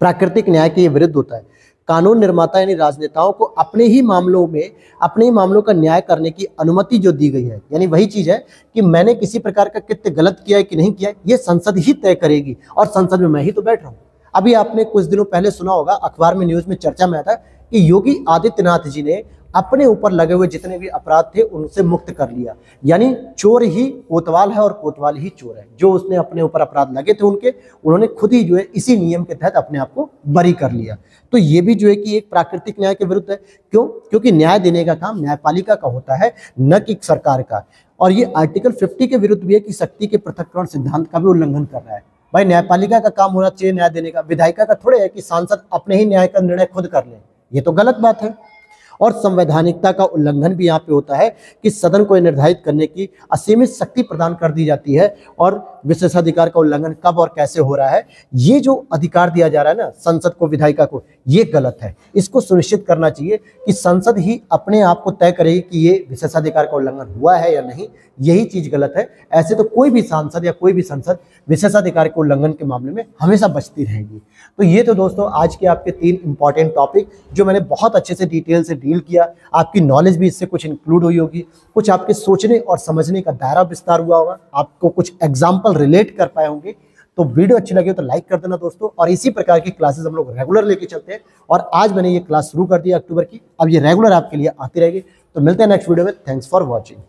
प्राकृतिक न्याय के विरुद्ध होता है। कानून निर्माता यानी राजनेताओं को अपने ही मामलों का न्याय करने की अनुमति जो दी गई है, यानी वही चीज है कि मैंने किसी प्रकार का कृत्य गलत किया है कि नहीं किया है, ये संसद ही तय करेगी और संसद में मैं ही तो बैठ रहा हूँ। अभी आपने कुछ दिनों पहले सुना होगा, अखबार में न्यूज में चर्चा में आया था कि योगी आदित्यनाथ जी ने अपने ऊपर लगे हुए जितने भी अपराध थे उनसे मुक्त कर लिया। यानी चोर ही कोतवाल है और कोतवाल ही चोर है। जो उसने अपने ऊपर अपराध लगे थे उन्होंने खुद ही जो है इसी नियम के तहत अपने आप को बरी कर लिया। तो ये भी जो है कि एक प्राकृतिक न्याय के विरुद्ध है। क्यों? क्योंकि न्याय देने का काम न्यायपालिका का होता है, न कि सरकार का। और ये आर्टिकल 50 के विरुद्ध भी है कि शक्ति के पृथक्करण सिद्धांत का भी उल्लंघन कर रहा है। भाई न्यायपालिका का काम होना चाहिए न्याय देने का, विधायिका का थोड़े है कि सांसद अपने ही न्याय का निर्णय खुद कर ले। ये तो गलत बात है। और संवैधानिकता का उल्लंघन भी यहाँ पे होता है कि सदन को निर्धारित करने की असीमित शक्ति प्रदान कर दी जाती है और विशेषाधिकार का उल्लंघन कब और कैसे हो रहा है, ये जो अधिकार दिया जा रहा है ना संसद को, विधायिका को, ये गलत है। इसको सुनिश्चित करना चाहिए कि संसद ही अपने आप को तय करेगी कि ये विशेषाधिकार का उल्लंघन हुआ है या नहीं। यही चीज गलत है। ऐसे तो कोई भी सांसद या कोई भी संसद विशेषाधिकार के उल्लंघन के मामले में हमेशा बचती रहेगी। तो ये तो दोस्तों आज के आपके 3 इंपॉर्टेंट टॉपिक जो मैंने बहुत अच्छे से डिटेल से डील किया। आपकी नॉलेज भी इससे कुछ इंक्लूड हुई होगी, कुछ आपके सोचने और समझने का दायरा विस्तार हुआ होगा, आपको कुछ एग्जाम्पल रिलेट कर पाए होंगे। तो वीडियो अच्छी लगे तो लाइक कर देना दोस्तों। और इसी प्रकार की क्लासेस हम लोग रेगुलर लेके चलते हैं और आज मैंने ये क्लास शुरू कर दी अक्टूबर की, अब ये रेगुलर आपके लिए आती रहेगी। तो मिलते हैं नेक्स्ट वीडियो में। Thanks for watching.